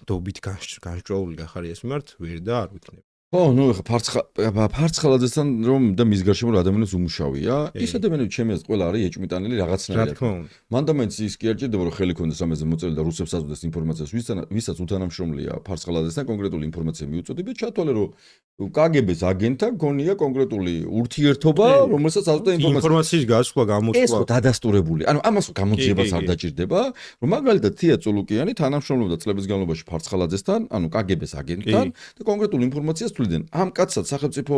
Speaker 4: დობით განსჭვალული გახარიას მიმართ ვერ და არ ვიქნებ
Speaker 1: ხო, ნუ ხა ფარცხალაძესთან რომ და მის გარშემო რა ადამიანებს უმუშავია, ის ადამიანები ჩემი აზრით ყველა არის ეჭვმიტანილი რაღაცნაირად.
Speaker 4: რა თქმა უნდა.
Speaker 1: მან და მაინც ის კი არ ჭირდება რომ ხელი ქონდეს ამაზე მოწელი და რუსებს აზრდეს ინფორმაციას, ვისაც უთანამშრომლია ფარცხალაძესთან კონკრეტული ინფორმაცია მიუწოდება, ჩათვალე რომ KGB-ს აგენტთან გონია კონკრეტული ურთიერთობა, რომელსაც აზრდა
Speaker 4: ინფორმაციის გასვლა გამოწვა.
Speaker 1: ეს ხო დადასტურებული. ანუ ამას გამოძიებას არ დაჭირდება, რომ მაგალითად თია წულუკიანი თანამშრომლობდა წლების განმავლობაში ფარცხალაძესთან, ანუ KGB-ს აგენტთან და კონკრეტული ინფორმაციას ამ კაცსაც სახელმწიფო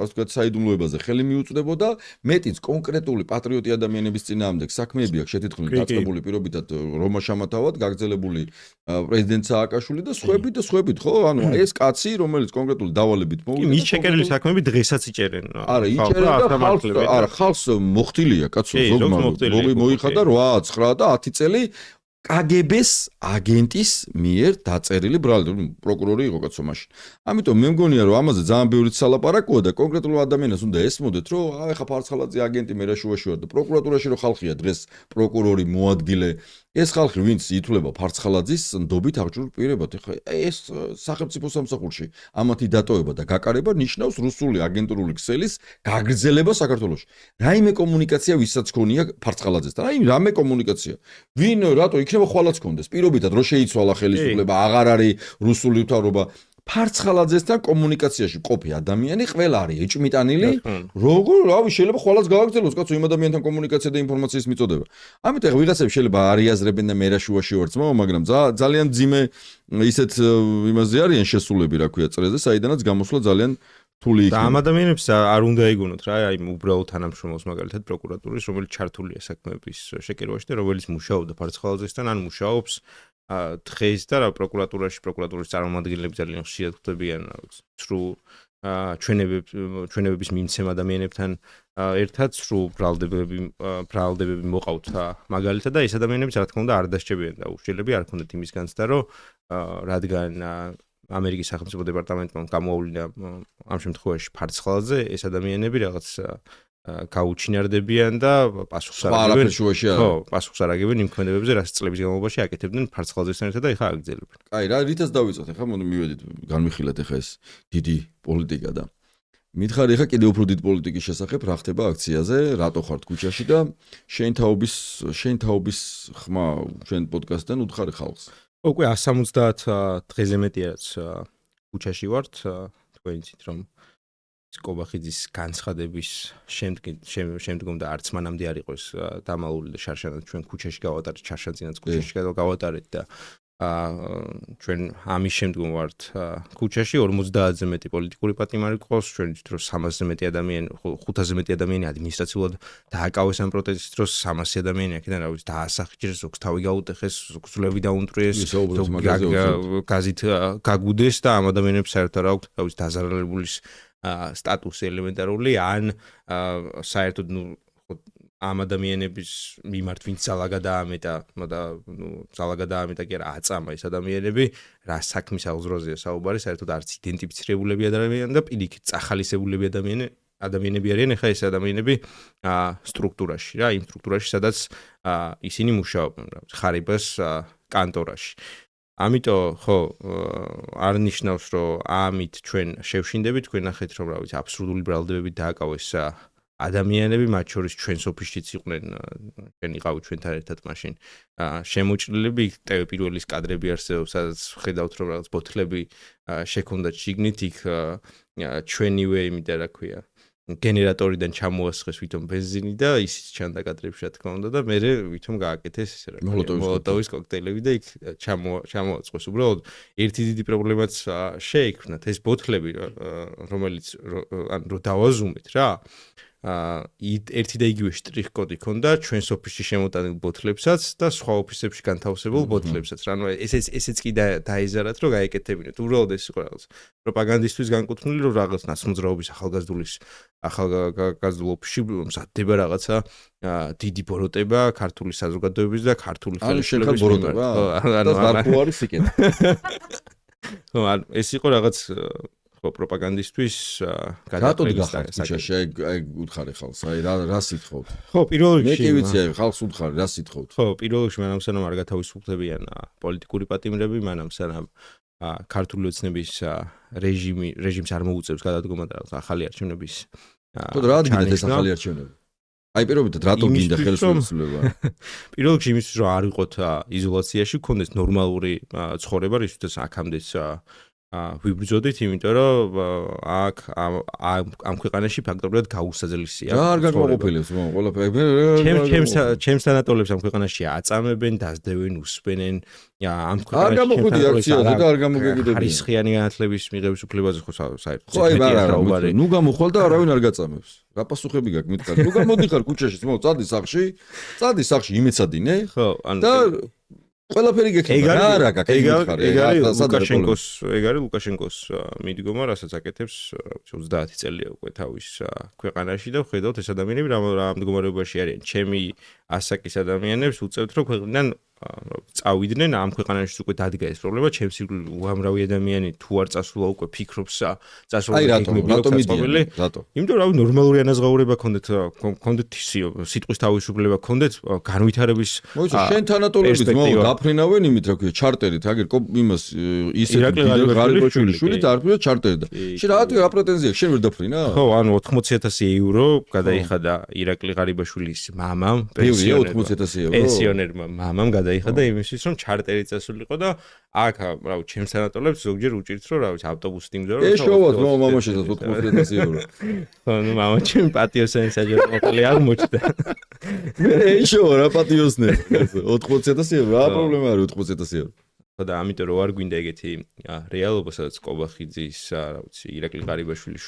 Speaker 1: ასე ვთქვათ საიდუმლოებაზე ხელი მიუწვდებოდა მეტიც კონკრეტული პატრიოტი ადამიანების წინააღმდეგ საქმეები აქვს შეთითხმული დაწყებული პირობითად რომა შამათავად გაგრძელებული პრეზიდენტ სააკაშვილი და სხვებით ხო ანუ ეს კაცი რომელიც კონკრეტული დავალებით მოვიდა
Speaker 4: მის შეკერილი საქმეები დღესაც იჭერენ
Speaker 1: არა იჭერენ და ხალხს მოხდილია კაცო ზოგმა მოიხადა 8 9 და 10 წელი
Speaker 7: KGB-ს აგენტის მიერ დაწერილი ბრალი, პროკურორი იყო კაცო მაშინ. ამიტომ მე მგონია რომ ამაზე ძალიან ბევრი სალაპარაკოა და კონკრეტულ ადამიანს უნდა ესმოდეთ, რომ ეხა ფარცხალაძე აგენტი მერაშუაში ვარ და პროკურატურაში რომ ხალხია დღეს პროკურორი მოადგილე, ეს ხალხი ვინც ითვლება ფარცხალაძის ნდობით აღჭურვილ პირებად, ეხა ეს სახელმწიფო სამსახურში ამათი დატოვება და გაკარება ნიშნავს რუსული აგენტურული ქსელის გაგრძელება საქართველოში. რაიმე კომუნიკაცია ვისაც ქონია ფარცხალაძესთან. რაიმე კომუნიკაცია. ვინ რატო იქნება ხვალაც კონდეს. პირობითად რო შეიცვალა ხელისუფლება, აღარ არის რუსული მთავრობა. ფარცხალაძესთან კომუნიკაციაში ყოფი ადამიანი ყველა არის ეჭმიტანილი. როგორ, რავი, შეიძლება ხვალაც გააგრძელოს კაცო იმ ადამიანთან კომუნიკაცია და ინფორმაციის მიწოდება. ამიტომ ეხლა ვიღაცები შეიძლება არიაზრებენ და მერაშუაში ვარ ძმაო, მაგრამ ძალიან ძიმე ისეთ იმაზე არიან შესულები, რა ქვია, წრეზე, საიდანაც გამოსვლა ძალიან რთული იქნება.
Speaker 4: და ამ ადამიანებს არ უნდა იგონოთ რა, აი უბრალოდ თანამშრომლობს მაგალითად პროკურატურის, რომელიც ჩართულია საქმეების შეკერებაში და რომელიც მუშაობდა ფარცხალაძესთან, ან მუშაობს დღეს და რა პროკურატურის წარმომადგენლები ძალიან ხშირად ხდებიან ცრუ ჩვენებების მიმცემ ადამიანებთან ერთად ცრუ ბრალდებები მოყავთ მაგალითად და ეს ადამიანებიც რა თქმა უნდა არ დასჭებიან და უშეშელები არ ქონდათ იმის განცდა რომ რადგან ამერიკის სახელმწიფო დეპარტამენტმა გამოავლინა ამ შემთხვევაში ფარცხალაძე ეს ადამიანები რაღაც გაუჩინარდებიან და პასუხს არ აგებენ იმ ქმედებებზე, რაც წლების განმავლობაში აკეთებდნენ ფარცხალაძესთან ერთად და ეხლა აგრძელებენ.
Speaker 7: კაი, რა რითაც დავიწყოთ, ეხლა მივედით, განვიხილეთ ეხლა ეს დიდი პოლიტიკა და მითხარი ეხლა კიდევ უფრო დიდ პოლიტიკის შესახებ რა ხდება აქციაზე, რატო ხართ ქუჩაში და შენ თაობის ხმა ჩვენ პოდკასტიდან უთხარი ხალხს.
Speaker 4: უკვე 170 დღეზე მეტია რაც ქუჩაში ვართ, თქვენ იცით რომ კობახიძის განცხადების შემდგომ და არც მანამდე არ იყოს დამალული და შარშანად ჩვენ ქუჩაში გავატარეთ, შარშანწინაც ქუჩაში გავატარეთ და ჩვენ ამის შემდგომ ვართ ქუჩაში 50-ზე მეტი პოლიტიკური პატიმარი ყავს, ჩვენ ვიცით რომ 300-ზე მეტი ადამიანი, 500-ზე მეტი ადამიანი ადმინისტრაციულად დააკავეს ამ პროტესტის დროს, 300 ადამიანი აქედან რა ვიცი დაასახჭეს, ზოგს თავი გაუტეხეს, ზოგს ძვლები დაუნტრიეს, გაზით გაგუდეს და ამ ადამიანებს საერთოდ რა აქვს, რა ვიცი დაზარალებული სტატუსი ელემენტარული ან საერთოდ ამ ადამიანების მიმართ ვინც ძალა გადაამეტა და ძალა გადაამეტა კი არა აწამა ეს ადამიანები რა საქმის აღზროზია საუბარი საერთოდ არც იდენტიფიცირებულები ადამიანები და პირიქით წახალისებულები ადამიანები არიან ეხლა ეს ადამიანები სტრუქტურაში რა იმ სტრუქტურაში სადაც ისინი მუშაობენ რა ხარიბას კანტორაში ამიტომ ხო არ ნიშნავს რომ ამით ჩვენ შევშინდებით თქვენ ნახეთ რომ რა ვიცი აბსურდული ბრალდებებით დააკავეს ადამიანები მათ შორის ჩვენს ოფისშიც იყვნენ ჩვენ იყავით ჩვენთან ერთად მაშინ შემოჭრილები ტევ პირველის კადრები არსებობს სადაც ხედავთ რომ რაღაც ბოთლები შექონდათ შიგნით იქ ჩვენივე იმიდა რა ქვია გენერატორიდან ჩამოასხეს ვითომ ბენზინი და ისიც ჩანდა კადრებში რა თქმა უნდა და მე ვითომ გააკეთეს ესე რა მოლოტოვის კოქტეილები და იქ ჩამოაწყეს უბრალოდ ერთი დიდი პრობლემაც შეიქმნათ ეს ბოთლები რომელიც რო დავაზუმეთ რა ერთი და იგივე შტრიხ-კოდი ქონდა ჩვენს ოფისში შემოტანილ ბოთლებსაც და სხვა ოფისებში განთავსებულ ბოთლებსაც. რანუ ესეც კი დაიზარათ რომ გაეკეთებინათ. უბრალოდ ეს იყო რაღაც პროპაგანდისტვის განკუთვნილი რომ რაღაც ნაცნობრაობის ახალგაზრდულ ოფისში მზადდება რაღაცა დიდი ბოროტება ქართული საზოგადოების და ქართული ხელისუფლების
Speaker 7: ბოროტება. და ზარქო არის იქეთ.
Speaker 4: ხო, ეს იყო რაღაც პროპაგანდისტვის
Speaker 7: გადაწყვეტილება ხალხში აი უთხარი ხალხს აი რა სიტყვით
Speaker 4: ხო პირველ რიგში
Speaker 7: მე კი ვიცი აი ხალხს უთხარი რა სიტყვით
Speaker 4: ხო პირველ რიგში მანამ სანამ არ გათავისუფლებიან პოლიტიკური პატიმრები მანამ სანამ ქართული ოცნების რეჟიმს არ მოუწევს გადადგომა და ახალი არჩევნების
Speaker 7: ხო რა ადგილად ეს ახალი არჩევნები აი პირობითად რატომ გინდა ხელისუფლება
Speaker 4: პირველ რიგში იმისთვის რომ არ ვიყოთ იზოლაციაში გქონდეს ნორმალური ცხოვრება რისთვისაც აქამდეც ვიბრძოდით, იმიტომ რომ აქ ამ ქვეყანაში ფაქტობრივად გაუსაძლისია.
Speaker 7: რა არ გაკმაყოფილებს ყველაფერი.
Speaker 4: ჩემს თანატოლებს ამ ქვეყანაში აწამებენ, დაძდევენ, უსვენენ. ამ ქვეყანაში
Speaker 7: არ გამოგვიდი აქციაზე და არ გამოგეგიდებიან.
Speaker 4: ხარისხიანი განათლების მიღების უფლებაზე ხო საერთოდ.
Speaker 7: ხო აი არა, ნუ გამოხვალ და არავინ არ გაწამებს. რა პასუხები გაქვს მითხარ? ნუ გამოდიხარ ქუჩაში, მოწ წადი სახში იმეცადინე.
Speaker 4: ხო, ანუ
Speaker 7: და ყველაფერი გექნება რა არა გაკეთებული
Speaker 4: ეგ არის ლუკაშენკოს მიდგომა რასაც აკეთებს 30 წელია უკვე თავის ქვეყანაში და ვხედავთ ეს ადამიანები რა მდგომარეობაში არიან ჩემი ასაკის ადამიანებს უწევთ რომ ქვეყნიდან წავიდნენ ამ ქვეყანაში უკვე დადგა ეს პრობლემა ჩემს უამრავი ადამიანი თუ არ წასულა უკვე ფიქრობს წასულა
Speaker 7: რატომ
Speaker 4: იმიტომ რომ ნორმალური ანაზღაურება ქონდეთ სიტყვის თავისუფლება ქონდეთ განვითარების
Speaker 7: შენ თანატოლებით დაფრინავენ იმით რა ქვია ჩარტერით აგერ იმას ისე ღარიბაშვილი დაარქვია ჩარტერით და შენ რა პრეტენზია შენ ვერ დაფრინა
Speaker 4: ხო ანუ 80,000 ევრო გადაიხადა ირაკლი ღარიბაშვილის მამამ პენსიონერმა მამამ გადაიხადა იმისთვის რომ ჩარტერი წასულიყო და აქ რავი ჩემს თანატოლებს ზოგჯერ უჭირთ რომ რავი ავტობუსით იმგზავრო
Speaker 7: ეშოვათ მამაშესაც 80,000 ევრო
Speaker 4: ხო ნუ მამა ჩემ პატიოსანი საჯარო მოყოლი აღმოჩნდა
Speaker 7: ეშოვა რა პატიოსნე 80,000 ევრო რა პრობლემა არის 80,000 ევრო
Speaker 4: ხო და ამიტომ რო არ გვინდა ეგეთი რეალობა სადაც კობახიძის რა ვიცი ირაკლი ღარიბაშვილის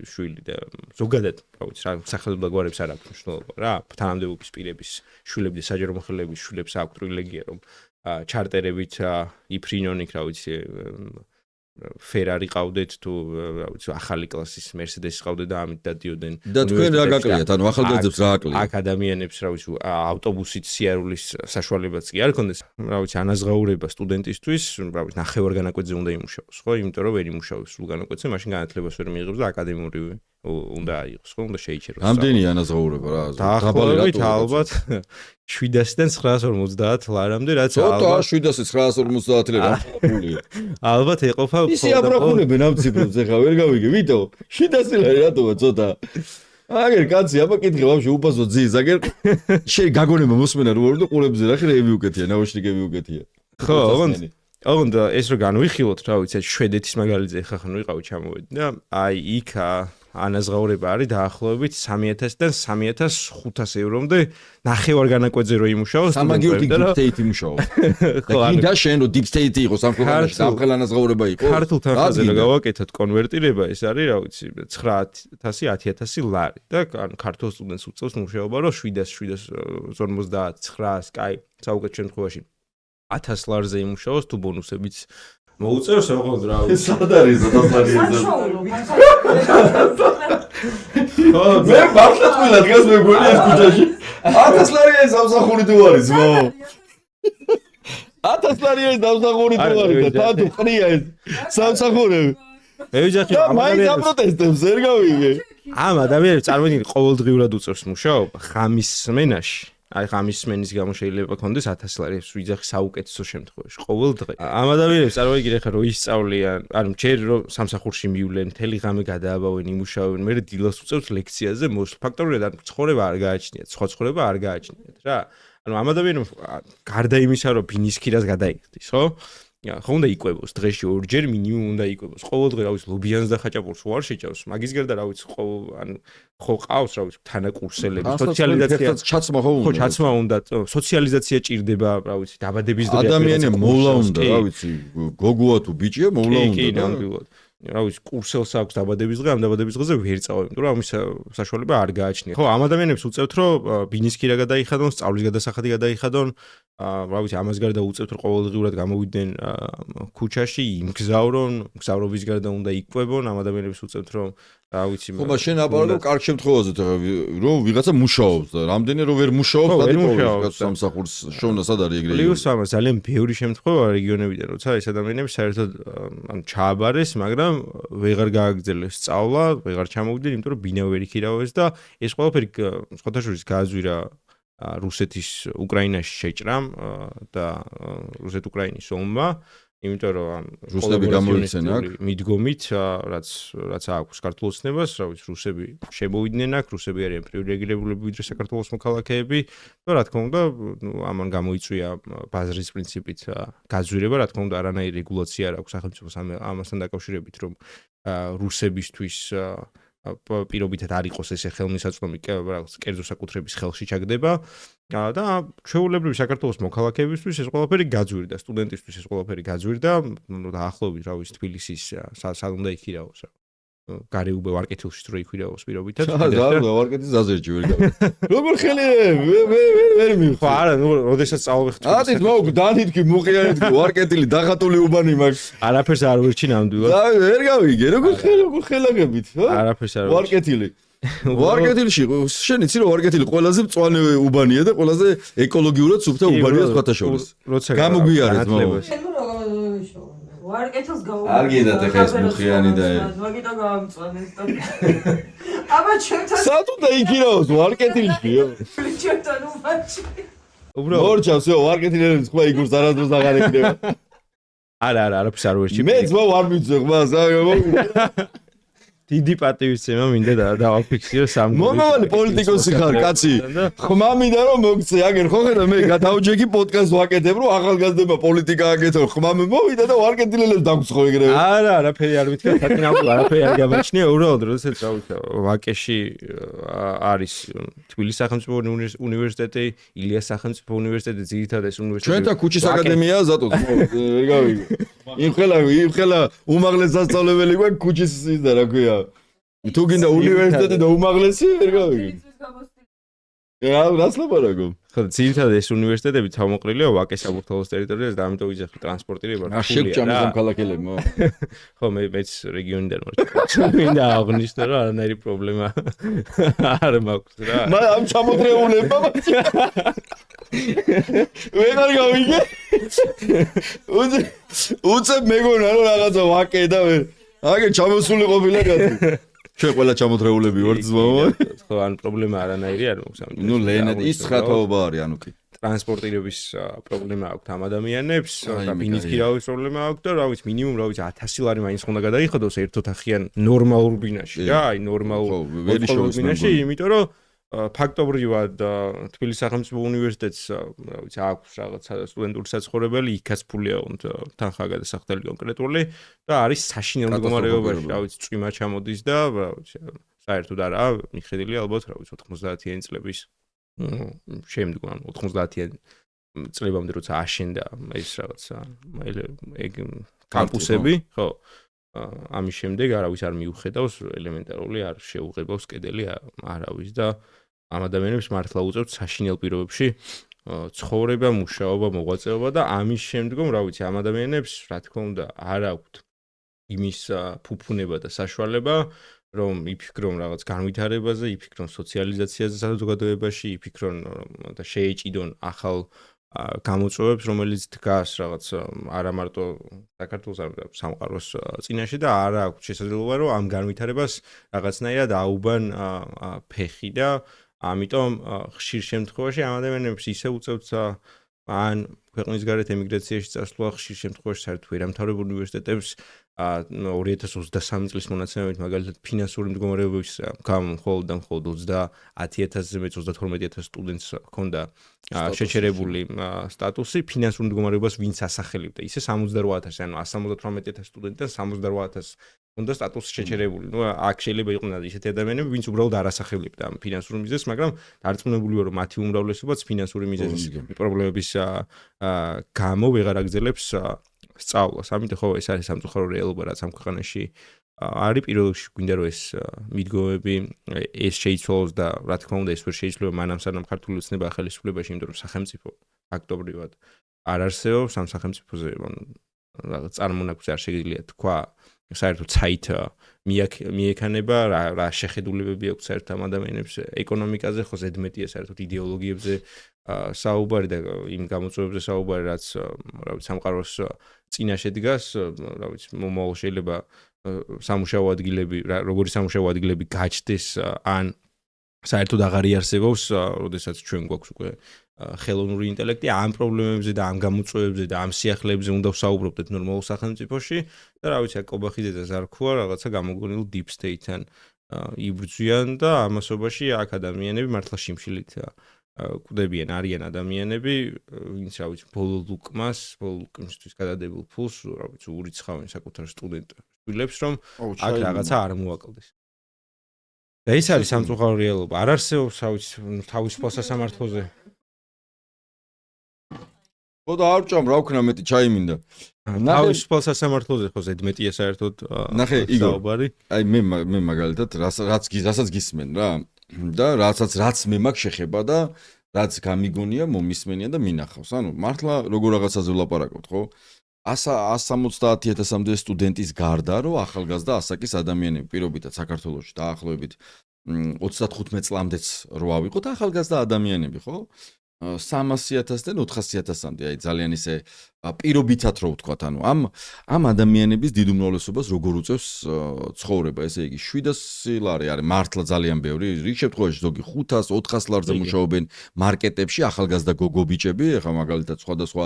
Speaker 4: შვილი და ზოგადად რა ვიცი რა სახელმწიფო გვარებს არ აქვს მნიშვნელობა რა თანამდებობის პირების შვილები და საჯარო მოხელეების შვილებს აქვს პრივილეგია რომ ჩარტერებით იფრინონ იქ რა ვიცი Ferrari ყავდეთ თუ რა ვიცი ახალი კლასის Mercedes ყავდეთ და ამით დადიოდნენ
Speaker 7: და თქვენ რა გაკლიათ ანუ ახალგაზრდებს რა აკლიათ
Speaker 4: აქ ადამიანებს რა ვიცი ავტობუსით სიარულის საშუალებაც კი არ ქონდეს რა ვიცი ანაზღაურება სტუდენტისთვის რა ვიცი ნახევარ განაკვეთზე უნდა იმუშაოს ხო იმიტომ რომ ვერ იმუშავებს სულ განაკვეთზე მაშინ განათლებას ვერ მიიღებს და აკადემიური უნდა იყოს ხო უნდა შეიჩეროს
Speaker 7: რამდენი ანაზღაურება რა
Speaker 4: დაბალებით ალბათ 700-დან 950 ლარამდე რაც
Speaker 7: ალბათ 700-950 ლარა
Speaker 4: ალბათ ეყოფა
Speaker 7: ისე აბრახუნებენ ამ ციფრებს ეხა ვერ გავიგე ვიტო 700 ლარი რატოა ცოტა აგერ კაცი აბა კითხე ვაფშე უფასო ძის აგერ შენ გაგონება მოსმენა რო ვარ და ყურებზე რა ხერები უკეთია ნაუშნიკები უკეთია
Speaker 4: ხო ოღონდ ეს რო განვიხილოთ რა ვიცი შვედეთის მაგალითზე ხა ხან ვიყავი ჩამოვედი და აი იქ ანაზღაურება არის დაახლოებით 3,000-დან 3,500 ევრომდე ნახევარ განაკვეთზე რო იმუშაოს
Speaker 7: სამაგიოთი deep state იმუშაო და კიდე შენ რო deep state იყოს ამ ქვეყანაში სამხელ ანაზღაურება იყო
Speaker 4: ქართულ თარხაზე რა გავაკეთოთ კონვერტირება ეს არის რა ვიცი 9,000-10,000 ლარი და ანუ ქართულ სტუდენტს უწევს მუშაობა რომ 700-759 კაი საუკეთ შემთხვევაში 1000 ლარზე იმუშაოს თუ ბონუსებიც მოუწევს ოღონდ რა ვიცი
Speaker 7: სად არის 1000 ლარი ხო მე მართლა თქვა დღეს მეგონი ეს ქუჩაში 1000 ლარი ეს სამსახური თუ არის мо 1000 ლარი ეს სამსახური თუ არის და თან თუ ყრია ეს სამსახურები
Speaker 4: ეჯახი
Speaker 7: მაინც აპროტესტებს ვერ გავიგე
Speaker 4: ამ ადამიანებს წარმოიდგინე ყოველდღიურად უწევს მუშაობა ხამის სმენაში აი ხამის სმენის გამო შეიძლება კონდეს 1000 ლარი ვიძახი საუკეთესო შემთხვევაში ყოველ დღე ამ ადამიანებს წარმოიდგინე ხა რომ ისწავლიან ანუ ჯერ რომ სამსახურში მივლენ მთელი ღამე გადააბავენ იმუშავენ მე დილას უწევთ ლექციაზე მოსულ ფაქტობრივად ანუ ცხოვრება არ გააჩნიათ სხვა ცხოვრება არ გააჩნიათ რა ანუ ამ ადამიანებს გარდა იმისა რომ ბინისქირას გადაიხდის ხო ხო უნდა იკვებოს დღეში ორჯერ მინიმუმ უნდა იკვებოს ყოველ დღე რა ვიცი ლობიანს და ხაჭაპურს უარ შეჭავს მაგის გარდა რა ვიცი ანუ ხო ყავს რა ვიცი თანაკურსელები სოციალიზაცია
Speaker 7: ჩაცმა ხო
Speaker 4: უნდა ხო ჩაცმა უნდა სოციალიზაცია ჭირდება რა ვიცი დაბადების დღე
Speaker 7: ადამიანი მოვლა უნდა რა ვიცი გოგოა თუ ბიჭია მოვლა უნდა
Speaker 4: კი ნამდვილად რა ვიცი კურსელს აქვს დაბადების დღე ამ დაბადების დღეზე ვერ წავა იმიტომ რომ ამის საშუალება არ გააჩნია ხო ამ ადამიანებს უწევთ რომ ბინისქირა გადაიხადონ სწავლის გადასახადი გადაიხადონ რა ვიცი ამას გარდა უწევთ რომ ყოველდღიურად გამოვიდნენ ქუჩაში იმგზავრონ მგზავრობის გარდა უნდა იკვებონ ამ ადამიანებს უწევთ რომ რა ვიცი
Speaker 7: ხო მაგრამ შენ აბარებ კარგ შემთხვევაზე რომ ვიღაცა მუშაობს და რამდენი რომ ვერ მუშაობს გადაიყვანოს სამსახურს შოვნა სად არის ეგრე
Speaker 4: პლუს ამას ძალიან ბევრი შემთხვევა რეგიონებიდან როცა ეს ადამიანები საერთოდ ან ჩააბარეს მაგრამ ვეღარ გააგრძელეს სწავლა ვეღარ ჩამოვიდნენ იმიტომ რომ ბინა ვერ იქირავეს და ეს ყველაფერი სხვათაშორის გააზვირა რუსეთის უკრაინაში შეჭრამ და რუსეთ-უკრაინის ომმა იმიტომ რომ
Speaker 7: რუსები გამოიცენ აქ
Speaker 4: მიდგომით რაც აქვს საქართველოს ცნებას რა ვიცი რუსები შემოვიდნენ აქ რუსები არიან პრივილეგირებულები ვიდრე საქართველოს მოქალაქეები და რა თქმა უნდა ამან გამოიწვია ბაზრის პრინციპით გაძვირება რა თქმა უნდა არანაირი რეგულაცია არ აქვს სახელმწიფოს ამასთან დაკავშირებით რომ რუსებისთვის პირობითად არ იყოს ესე ხელმისაწვდომი კერძო საკუთრების ხელში ჩაგდება და ჩვეულებრივი საქართველოს მოქალაქეებისთვის ეს ყველაფერი გაძვირდა სტუდენტისთვის ეს ყველაფერი გაძვირდა დაახლოებით რა ვიცი თბილისის სად უნდა იქირაოს გარეუბე ვარკეთილში რო იქირაოს პირობითად
Speaker 7: ვარკეთის ზაზერჯი ვერ გავიგე როგორ ხელი ვერ მივხვდი
Speaker 4: არა ნუ როდესაც წავიღეთ
Speaker 7: ათით მოგ დანითქი მუყიანითქი ვარკეთილი დახატული უბანი მაქვს
Speaker 4: არაფერს არ ვერჩი ნამდვილად
Speaker 7: და ვერ გავიგე როგორ ხელაგებით ხო
Speaker 4: არაფერს არ
Speaker 7: ვარკეთილი ვარკეთილში შენ იცი რომ ვარკეთილი ყველაზე მწვანე უბანია და ყველაზე ეკოლოგიურად სუფთა უბანია სხვათა შორის. გამოგვიარეთ მომა.
Speaker 5: ვარკეთილს
Speaker 7: არ გინდათ ეხა ეს მუხიანი და
Speaker 5: მაგიტო გამწვანეს და აბა ჩემთან
Speaker 7: სათუ დაიქირავს ვარკეთილშიო.
Speaker 5: ჩემთან უბანში
Speaker 4: უბრალოდ
Speaker 7: მორჩავსო ვარკეთილების სხვა იგურს არასდროს აღარ ეკნება.
Speaker 4: არა არაფერს არ ვერჩი.
Speaker 7: მე ძმა ვარ მიწე ხმა
Speaker 4: დიდი პატივისცემა მინდა დავაფიქსირო სამ
Speaker 7: მომავალი პოლიტიკოსი ხარ კაცი ხმა მინდა რომ მოგწე აგერ ხო ხედა მე გადავჯექი პოდკასტ ვაკეთებ რომ ახალგაზრდება პოლიტიკა აკეთო ხმა მე მოვიდა და ვარკეთილელებს დაგცხო ეგრევე
Speaker 4: არა არაფერი არ ვიტყვი სატინაურო არაფერი არ გამაჩნია უბრალოდ როდესაც რა ვიცი ვაკეში არის თბილისის სახელმწიფო უნივერსიტეტი ილიას სახელმწიფო უნივერსიტეტი ძირითადად ეს უნივერსიტეტი
Speaker 7: ჩვენთან ქუჩის აკადემიაა ზატო ვერ გავიგე იმხელა უმაღლეს სასწავლებელი გვაქვს ქუჩის ის და რა ქვია თუ გინდა უნივერსიტეტი და უმაღლესი ვერ გავიგე. რას ლაპარაკობ?
Speaker 4: ხო, ძირითადად ეს უნივერსიტეტები თავმოყრილია ვაკეს საბურთალოს ტერიტორიაზე და ამიტომ ვიძახი ტრანსპორტირება
Speaker 7: რა შეგვჭამს ამ ქალაქელებმა?
Speaker 4: ხო, მეც რეგიონიდან ვარ. მინდა აღნიშნო რომ არანაირი პრობლემა არ მაქვს რა.
Speaker 7: ამ ჩამოთრეულებმა ვეღარ გავიგე. უცებ მეგონა რომ რაღაცა ვაკე და ვერ აგე ჩამოსული ყოფილა კაცი. ჩვენ ყველა ჩამოთრეულები ვართ ზმაო.
Speaker 4: ხო, ან პრობლემა არანაირი არ მაქვს.
Speaker 7: ნუ ლენად ის ხრათაობა არის, ანუ კი.
Speaker 4: ტრანსპორტირების პრობლემა აქვს ამ ადამიანებს, და ბინისკირავის პრობლემა აქვს და რა ვიცი, მინიმუმ რა ვიცი 1000 ლარი მაინც უნდა გადაიხადოს ერთოთახიან ნორმალურ ბინაში რა, აი ნორმალურ ბინაში, იმიტომ რომ ფაქტობრივად თბილისის სახელმწიფო უნივერსიტეტს რა ვიცი აქვს რაღაცა სტუდენტური საცხოვრებელი, იქაც ფულია უნდა თანხა გადასახდელი კონკრეტული და არის საშინელ მდგომარეობაში, რა ვიცი, წვიმა ჩამოდის და რა ვიცი, საერთოდ არა, მიხედვილი ალბათ რა ვიცი 90-იანი წლების შემდგომ, 90-იანი წლებამდე როცა აშენდა ეს რაღაცა ეგ კამპუსები, ხო ამის შემდეგ არავის არ მიუხედავს ელემენტარული არ შეუღებავს კედელი არავის და ამ ადამიანებს მართლა უწევთ საშინელ პირობებში ცხოვრება, მუშაობა, მოღვაწეობა და ამის შემდგომ რა ვიცი ამ ადამიანებს რა თქმა უნდა არ აქვთ იმის ფუფუნება და საშუალება რომ იფიქრონ რაღაც განვითარებაზე, იფიქრონ სოციალიზაციაზე საზოგადოებაში, იფიქრონ და შეეჭიდონ ახალ გამოწვევებს, რომელიც დგას რაღაც არა მარტო საქართველოს სამყაროს წინაშე და არა აქვს შესაძლებლობა რომ ამ განვითარებას რაღაცნაირად აუბან ფეხი და ამიტომ ხშირ შემთხვევაში ამ ადამიანებს ისე უწევთ ან ქვეყნის გარეთ ემიგრაციაში წასვლა ხშირ შემთხვევაში საერთოდ ვერ ამთავრებულ უნივერსიტეტებს 2023 წლის მონაცემებით მაგალითად ფინანსური მდგომარეობის მხოლოდ 30,000-ზე მეტ 32,000 სტუდენტს ჰქონდა შეჩერებული სტატუსი ფინანსურ მდგომარეობას ვინც ასახელებდა ისე 68,000 ანუ 178,000 სტუდენტთან 68,000 უნდა სტატუსი შეჩერებული. ნუ აქ შეიძლება იყვნენ ისეთი ადამიანები, ვინც უბრალოდ არ ასახელებდა ამ ფინანსურ მიზეზს, მაგრამ დარწმუნებული ვარ, რომ მათი უმრავლესობაც ფინანსური მიზეზის პრობლემების გამო ვეღარ აგრძელებს სწავლას. ამიტომ ხო ეს არის სამწუხარო რეალობა, რაც ამ ქვეყანაში არის. პირველ რიგში გვინდა რომ ეს მიდგომები ეს შეიცვალოს და რა თქმა უნდა ეს ვერ შეიძლება მანამ სანამ ქართული ოცნება ხელისუფლებაში, იმიტომ რომ სახელმწიფო ფაქტობრივად არ არსებობს ამ სახელმწიფოზე რაღაც წარმონაქმნი არ შეიძლება თქვა საერთოდ საით მიექანება რა შეხედულებები აქვს საერთოდ ამ ადამიანებს ეკონომიკაზე ხო ზედმეტია საერთოდ იდეოლოგიებზე საუბარი და იმ გამოწვევებზე საუბარი რაც რა ვიცი სამყაროს წინაშე დგას რა ვიცი მომავალ შეიძლება სამუშაო ადგილები როგორი სამუშაო ადგილები გაჩნდეს ან საერთოდ აღარ იარსებობს როდესაც ჩვენ გვაქვს უკვე ხელოვნური ინტელექტი ამ პრობლემებზე და ამ გამოწვევებზე და ამ სიახლეებზე უნდა ვსაუბრობდეთ ნორმალურ სახელმწიფოში და რა ვიცი აკობახიძე და ზარქუა რაღაცა გამოგონილ deep state-თან იბრძვიან და ამასობაში აქ ადამიანები მართლა შიმშილით კვდებიან არიან ადამიანები ვინც რა ვიცი ბოლო ლუკმისთვის გადადებულ ფულს რა ვიცი ურიცხავენ საკუთარ სტუდენტ შვილებს რომ აქ რაღაცა არ მოაკლდეს და ეს არის სამწუხარო რეალობა არ არსებობს რა ვიცი თავისუფალ სასამართლოზე
Speaker 7: ხო და არ ვჭამ რა ვქნა მეტი ჩაი მინდა
Speaker 4: თავისუფალ სასამართლოზე ხო ზედმეტია საერთოდ
Speaker 7: ნახე იგორ აი მე მაგალითად რასაც გისმენ რა და რაც მე მაგ შეხება და რაც გამიგონია მომისმენია და მინახავს ანუ მართლა როგორ რაღაცაზე ვლაპარაკობთ ხო 170,000-მდე სტუდენტის გარდა რომ ახალგაზრდა ასაკის ადამიანები პირობითად საქართველოში დაახლოებით 35 წლამდეც რო ავიღოთ ახალგაზრდა ადამიანები, ხო? 300,000-დან 400,000-მდე, აი ძალიან ისე პირობითად რო ვთქვათ, ანუ ამ ადამიანების დიდ უმრავლესობას როგორ უწევს ცხოვრება, ესე იგი 700 ლარი არის მართლა ძალიან ბევრი, რიგ შემთხვევაში ზოგი 500-400 ლარზე მუშაობენ მარკეტებში ახალგაზრდა გოგო-ბიჭები, ეხლა მაგალითად სხვადასხვა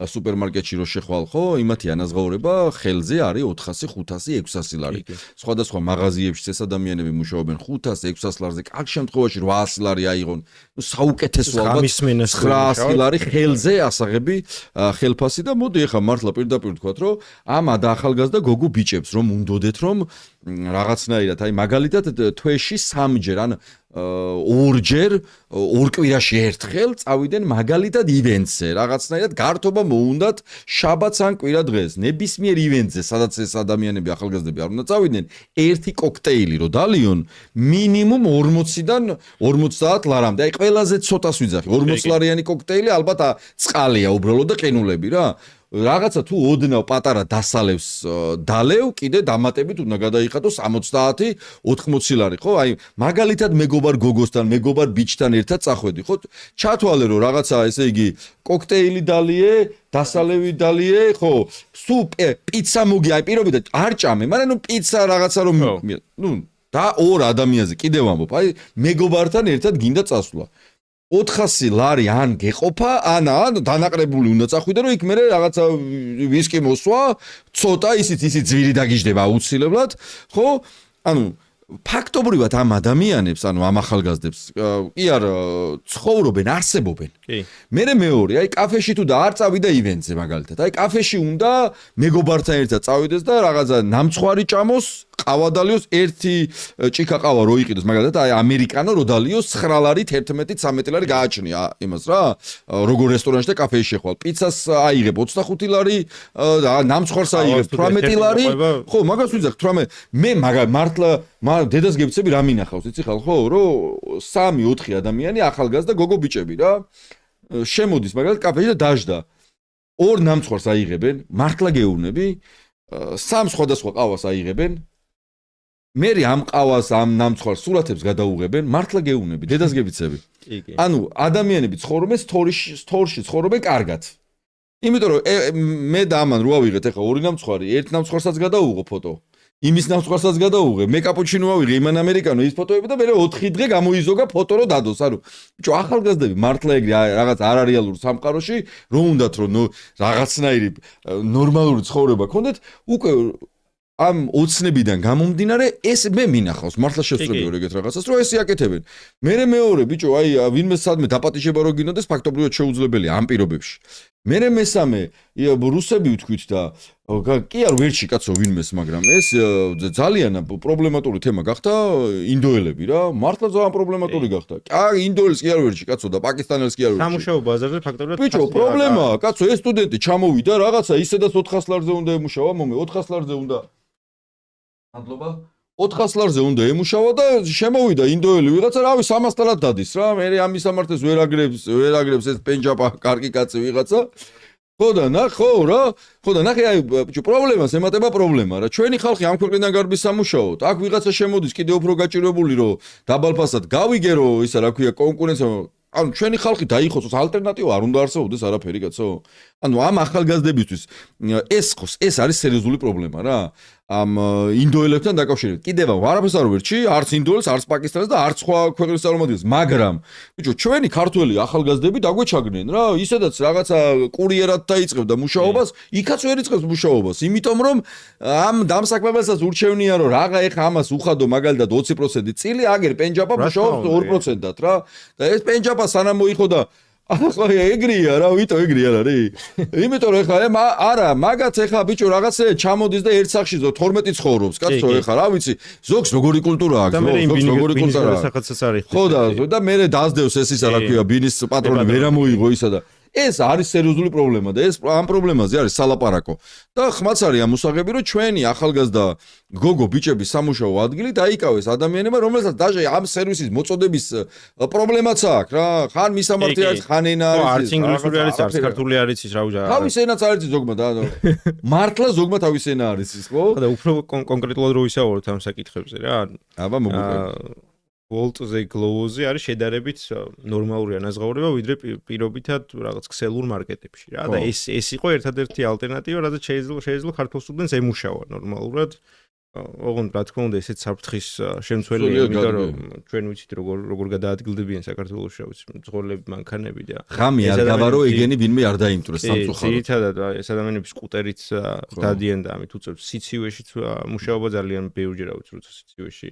Speaker 7: სუპერმარკეტში რო შეხვალ, ხო, იმათი ანაზღაურება ხელზე არის 400, 500, 600 ლარი. სხვადასხვა მაღაზიებში ეს ადამიანები მუშაობენ 500, 600 ლარზე, კარგ შემთხვევაში 800 ლარი აიღონ. ნუ საუკეთესო ალბათ 900 ლარი ხელზე ასაღები ხელფასი და მოდი ახლა მართლა პირდაპირ ვთქვათ, რომ ამ ახალგაზრდა გოგო ბიჭებს რომ უნდოდეთ რომ რაღაცნაირად, აი მაგალითად თვეში 3ჯერ ან 2ჯერ, 2 კვირაში ერთხელ წავიდნენ მაგალითად ივენტზე, რაღაცნაირად გართობა მოუნდათ შაბათს ან კვირა დღეს. ნებისმიერ ივენტზე, სადაც ეს ადამიანები ახალგაზრდები არ უნდა წავიდნენ, ერთი კოქტეილი რო დალიონ, მინიმუმ 40-დან 50 ლარამდე. აი ყველაზე ცოტას ვიძახი, 40 ლარიანი კოქტეილი ალბათ წყალია უბრალოდ და ყინულები რა. რაღაცა თუ ოდნავ პატარა დასალევს დალევ, კიდე დამატებით უნდა გადაიხადო 70-80 ლარი, ხო? აი მაგალითად მეგობარ გოგოსთან, მეგობარ ბიჭთან ერთად წახვედი, ხო? ჩათვალე რომ რაღაცა ესე იგი კოქტეილი დალიე, დასალევი დალიე, ხო? სუ პიცა მოგი, აი პირობითად არ ჭამე, მაგრამ ნუ პიცა რაღაცა რომ ნუ და ორ ადამიანზე კიდევ ამბობ, აი მეგობართან ერთად გინდა წასვლა. 400 ლარი ან გეყოფა, ან დანაყრებული უნდა წახვიდე, რომ იქ მე რაღაცა ვისკი მოსვა, ცოტა ისიც ძვირი დაგიждდება აუცილებლად, ხო? ანუ ფაქტობრივად ამ ადამიანებს, ანუ ამ ახალგაზრდებს, კი არ ცხოვრობენ, არსებობენ. კი. მე მეორე, აი კაფეში თუ და არ წავიდა ივენტზე მაგალითად, აი კაფეში უნდა მეგობართან ერთად წავიდეს და რაღაცა ნამცხვარი ჭამოს, ყავა დალიოს, ერთი ჭიქა ყავა რო იყიდოს, მაგალითად აი ამერიკანო რო დალიოს 9 ლარი, 11-13 ლარი გააჩნია იმას რა, როგორ რესტორანში და კაფეში შეხვალ. პიცას აიღებ 25 ლარი, ნამცხვარს აიღებ 18 ლარი. ხო, მაგას ვიძახ 18. მე მართლა დედას გებცები რა მინახავს, იცი ხალხო, რომ 3-4 ადამიანი ახალგაზრდა გოგო ბიჭები რა. შემოდის მაგალითად კაფეში და დაждდა. 2 ნამცხვარს აიღებენ, მართლა გეუბნები, 3 სხვადასხვა ყავას აიღებენ. მე ამ ყავას, ამ ნამცხვარს სურათებს გადაუღებენ, მართლა გეუბნები, დედას გებიცები. ანუ ადამიანები ცხოვრობენ სტორში ცხოვრობენ კარგად. იმიტომ რომ მე და ამან რო ავიღეთ ახლა 2 ნამცხვარი, 1 ნამცხვარსაც გადაუღო ფოტო. იმის ნამცხვარსაც გადაუღე, მე კაპუჩინო ავიღე, იმან ამერიკანო ის ფოტოები და მე 4 დღე გამოიზოგა ფოტო რო დადოს. ანუ ბიჭო ახალგაზრდები მართლა ეგრე რაღაც არარეალურ სამყაროში რო უნდათ რომ რაღაცნაირი ნორმალური ცხოვრება ქონდეთ, უკვე ამ ოცნებიდან გამომდინარე ეს მე მინახავს მართლა შესწრებია ეგეთ რაღაცას რომ ესე აკეთებენ. მე მეორე ბიჭო აი ვინმე სადმე დაპატიჟება რო გინოდეს ფაქტობრივად შეუძლებელია ამ პირობებში. მე მესამე რუსები ვთქვით და კი არ ვერჩი კაცო ვინმეს, მაგრამ ეს ძალიან პრობლემატური თემა გახდა ინდოელები რა, მართლა ძალიან პრობლემატური გახდა. აი ინდოელს კი არ ვერჩი კაცო და პაკისტანელს კი არ ვერჩი.
Speaker 4: სამუშაო ბაზარზე ფაქტობრივად
Speaker 7: ბიჭო პრობლემაა, კაცო ეს სტუდენტი ჩამოვიდა რაღაცა ისედაც 400 ლარზე უნდა ემუშავა, მომე 400 ლარზე უნდა მადლობა 400 ლარზე უნდა ემუშავა და შემოვიდა ინდოელი ვიღაცა რავი 300 ლარად დადის რა, მე ამ ისამართლეს ვერ აგრებს ეს პენჯაპა კარგი კაცი ვიღაცა. ხო და ნახო რა, ხო და ნახე აი პრობლემას ემატება პრობლემა რა. ჩვენი ხალხი ამ ქვეყნიდან გარბის სამუშაოდ, აქ ვიღაცა შემოდის კიდე უფრო გაჭირვებული რომ დაბალფასად გავიგე რომ ისა რა ქვია კონკურენცია, ანუ ჩვენი ხალხი დაიხოცოს, ალტერნატივა არ უნდა არსებობდეს არაფერი კაცო. ანუ ამ ახალგაზრდებისთვის ეს არის სერიოზული პრობლემა რა. ამ ინდოელებთან დაკავშირებით. კიდევ არაფერს არ ვერჩი, არც ინდოელს, არც პაკისტანელს და არც სხვა ქვეყნის წარმომადგენელს, მაგრამ ბიჭო, ჩვენი ქართველი ახალგაზრდები დაგვეჩაგნენ რა, ისედაც რაღაცა კურიერად დაიწყებდა მუშაობას, იქაც ვერ იწყებს მუშაობას, იმიტომ რომ ამ დამსაქმებელსაც ურჩევნია რომ რაღა ეხა ამას უხადო მაგალითად 20% წილი, აგერ პენჯაპა მუშაობს 2%-ად რა. და ეს პენჯაპა სანამ მოიხოდა ახლა ეგრეა რა, ვიტო ეგრეა რა რი. იმიტომ რომ ეხლა არა, მაგაც ეხლა ბიჭო რაღაცა ჩამოდის და ერთ სახში 12 ცხოვრობს, კაცო ეხლა რა ვიცი, ზოგს როგორი კულტურა აქვს, ზოგს როგორი კულტურა აქვს. ხო და მე დაასდევს ეს ისა რა ქვია, ბინის პატრონი ვერ ამოიღო ისა და ეს არის სერიოზული პრობლემა და ეს ამ პრობლემაზე არის სალაპარაკო. და ხმაც არის ამ მოსაღები რომ ჩვენი ახალგაზრდა გოგო ბიჭების სამუშაო ადგილი დაიკავეს ადამიანებმა, რომელსაც დაჟე ამ სერვისის მოწოდების პრობლემაც აქვს რა. ხან მისამართი არის, ხან ენა არის.
Speaker 4: არც ინგლისური არის, არც ქართული არის ის რა უჯა.
Speaker 7: თავის ენაც არის ზოგმა და მართლა ზოგმა თავის ენა არის ის, ხო?
Speaker 4: და უფრო კონკრეტულად რო ვისაუბროთ ამ საკითხებზე რა.
Speaker 7: აბა მოგვიყვება.
Speaker 4: ვოლტზე, გლოვოზე არის შედარებით ნორმალური ანაზღაურება, ვიდრე პირობითად რაღაც ქსელურ მარკეტებში რა. და ეს იყო ერთადერთი ალტერნატივა, რადგან შეიძლება ქართულ სტუდენტს ემუშავა ნორმალურად. ოღონდ რა თქმა უნდა, ესეც საფრთხის შემცველია, იმიტომ რომ ჩვენ ვიცით როგორ გადაადგილდებიან საქართველოს მძღოლები, მანქანები და
Speaker 7: ღამე არ გავარო ეგენი ვინმე არ დაიმტვრეს სამწუხაროდ.
Speaker 4: ძირითადად ეს ადამიანები სკუტერით დადიან და ამით უწევს სიცივეშიც მუშაობა ძალიან ბევრჯერ ავიც როცა სიცივეში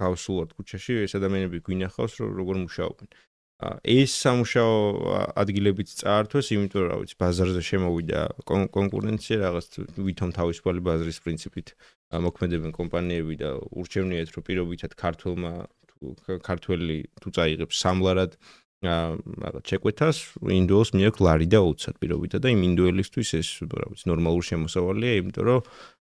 Speaker 4: გავსულვართ ქუჩაში, ეს ადამიანები გვინახავს როგორ მუშაობენ. ეს სამუშაო ადგილებიც წაართვეს, იმიტომ რომ რა ვიცი, ბაზარზე შემოვიდა კონკურენცია, რაღაც ვითომ თავისუფალი ბაზრის პრინციპით მოქმედებენ კომპანიები და ურჩევნიათ, რომ პირობითად ქართველი თუ წაიღებს სამლარად რაღაც ჩეკვეთას, ინდოელს მიაქვს ლარი და 20 პირობითად და იმ ინდოელისთვის ეს რა ვიცი, ნორმალური შემოსავალია, იმიტომ რომ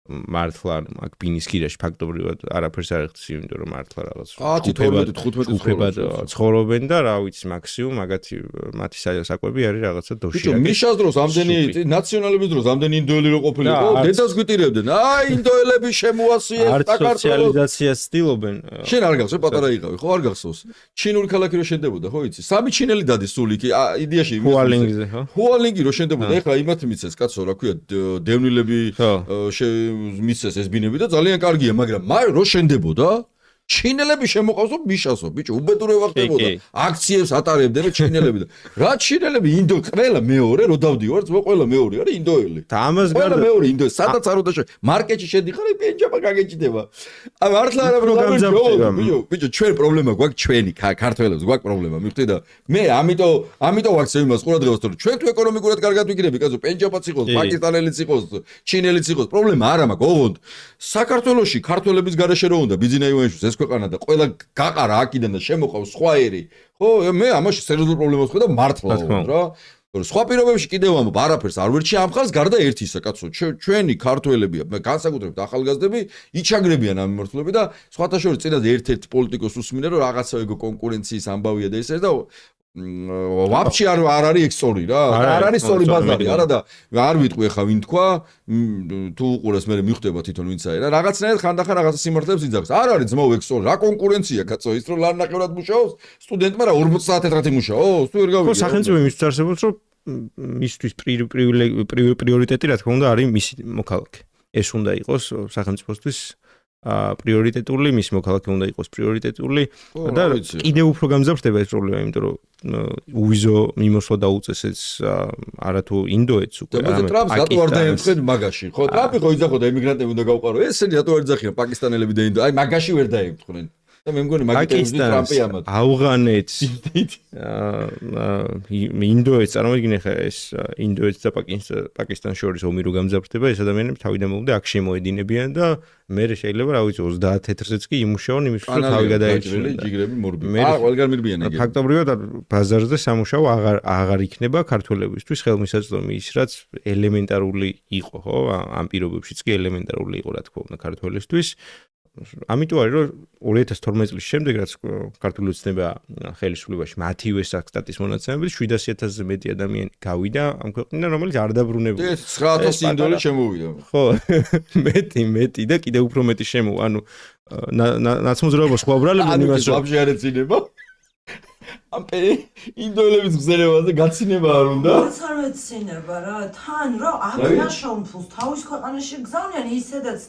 Speaker 4: მართლა აქ ბინის ქირაში ფაქტობრივად არაფერს არ ეხწის, იმიტომ რომ მართლა რაღაც 10-15 ცხოვრობენ და რა ვიცი, მაქსიმუმ მაგათი მათი საკვები არის რაღაცა დოში.
Speaker 7: ბიჭო, მიშას დროს ამდენი ნაციონალების დროს ამდენი ინდოელი რო ყოფილიყო, დედას გვიტირებდნენ. აი, ინდოელები შემოასიეს საქართველოს.
Speaker 4: სოციალიზაციას ცდილობენ.
Speaker 7: შენ არ გახსოვს, პატარა იყავი, ხო არ გახსოვს? ჩინური ქალაქი რო შენდებოდა, ხო იცი? სამი ჩინელი დადის სულ იქ იდეაში.
Speaker 4: ჰუალინგზე, ხო?
Speaker 7: ჰუალინგი რო შენდებოდა, ეხლა იმათ მიცეს, კაცო, რა ქვია, დევნილები მიცეს ეს ბინები და ძალიან კარგია, მაგრამ რო შენდებოდა ჩინელები შემოყავსო მიშასო, ბიჭო, უბედურება ხდებოდა. აქციებს ატარებდნენ ჩინელები და რა ჩინელები ინდო ყველა მეორე რო დავდივართ, ყველა მეორე არის ინდოელი.
Speaker 4: და ამას
Speaker 7: გარდა მეორე ინდო, სადაც არ უნდა მარკეტში შედიხარ, პენჯაბა გაგეჭდება. აი მართლა არა პრობლემა, ბიჭო, ჩვენ პრობლემა გვაქვს ჩვენი ქართველებს, გვაქვს პრობლემა, მივხვდი და მე ამიტომ ვაქცევ იმას ყურადღებას, რომ ჩვენ თუ ეკონომიკურად კარგად ვიქნები, კაცო, პენჯაბაც იყოს, პაკისტანელიც იყოს, ჩინელიც იყოს, პრობლემა არ მაქვს, ოღონდ საქართველოში ქართველების გარეშე რო უნდა ბიზნეს აივანში ქვეყანა და ყველა გაყარა აქიდან და შემოყავს სხვა ერი. ხო, მე ამაში სერიოზულ პრობლემას ხედავ მართლა რა. სხვა პირობებში კიდევ ამბობ, არაფერს არ ვერჩი ამ ხალხს გარდა ერთისა, კაცო. ჩვენი ქართველები, განსაკუთრებით ახალგაზრდები, იჩაგრებიან ამ მიმართულებით და სხვათა შორის წინაზე ერთ-ერთი პოლიტიკოს უსმინე, რომ რაღაცა ეგო კონკურენციის ამბავია და ეს და ვაფშე არ არის ეგ სწორი რა. არ არის სწორი ბაზარი, არა და არ ვიტყვი ხა ვინ თქვა, თუ უყურეს მე მიხვდება თვითონ ვინცაა რა. რაღაცნაირად ხანდახან რაღაცა სიმართლეებს იძახს. არ არის ძმაო ეგ სწორი. რა კონკურენცია კაცო, ის რომ ლარნაყევრად მუშაობს, სტუდენტმა რა 40 საათი ერთად იმუშაოს? თუ ვერ გავიგე.
Speaker 4: ხო, სახელმწიფო იმისთვის არსებობს, რომ მისთვის პრიორიტეტი რა თქმა უნდა არის მისი მოქალაქე. ეს უნდა იყოს სახელმწიფოსთვის პრიორიტეტული, მის მოქალაქე უნდა იყოს პრიორიტეტული და კიდევ უფრო გამძაფრდება ეს პრობლემა, იმიტომ რომ უვიზო მიმოსვლა დაუწესეს არათუ ინდოეთს უკვე.
Speaker 7: და ტრამპს რატო არ დაემთხენ მაგაში? ხო, ტრამპი ხო იძახოდა ემიგრანტები უნდა გავყარო. ესენი რატო არ იძახიან პაკისტანელები და ინდო? აი მაგაში ვერ დაემთხნენ. და მე მგონი მაგიტები ტრამპი ამათ.
Speaker 4: ავღანეთს ინდოეთს წარმოგიდგენთ ხა ეს ინდოეთს და პაკისტანს შორის ომი რო გამძაფრდება, ეს ადამიანები თავიდან მომდე აქ შემოედინებიან და მე შეიძლება რა ვიცი 30 თეთრზეც კი იმუშაონ იმისთვის რომ თავი გადაეჭრნენ.
Speaker 7: ჯიგრები მორბი. ყველგან მირბიან ეგრე.
Speaker 4: ფაქტობრივად ბაზარზე სამუშაო აღარ იქნება ქართველებისთვის ხელმისაწვდომი ის რაც ელემენტარული იყო, ხო? ამ პირობებშიც კი ელემენტარული იყო რა თქმა უნდა ქართველისთვის. ამიტომ არის რომ 2012 წლის შემდეგ რაც ქართული ოცნება ხელისუფლებაში მათივე სტატის მონაცემებით 700,000-ზე მეტი ადამიანი გავიდა ამ ქვეყნიდან, რომელიც არ დაბრუნებულა.
Speaker 7: 9,000 ინდოელი შემოვიდა.
Speaker 4: ხო, მეტი და კიდევ უფრო მეტი შემოვა. ანუ ნაცმოძრაობა სხვა ბრალებენ იმას რომ
Speaker 7: ვაფშე არ ეცინება. ამ ინდოელების გზერებაზე გაცინება არ უნდა?
Speaker 5: არ მეცინება რა, თან რა აღნაშონ ფულს თავის ქვეყანაში გზავნიან ისედაც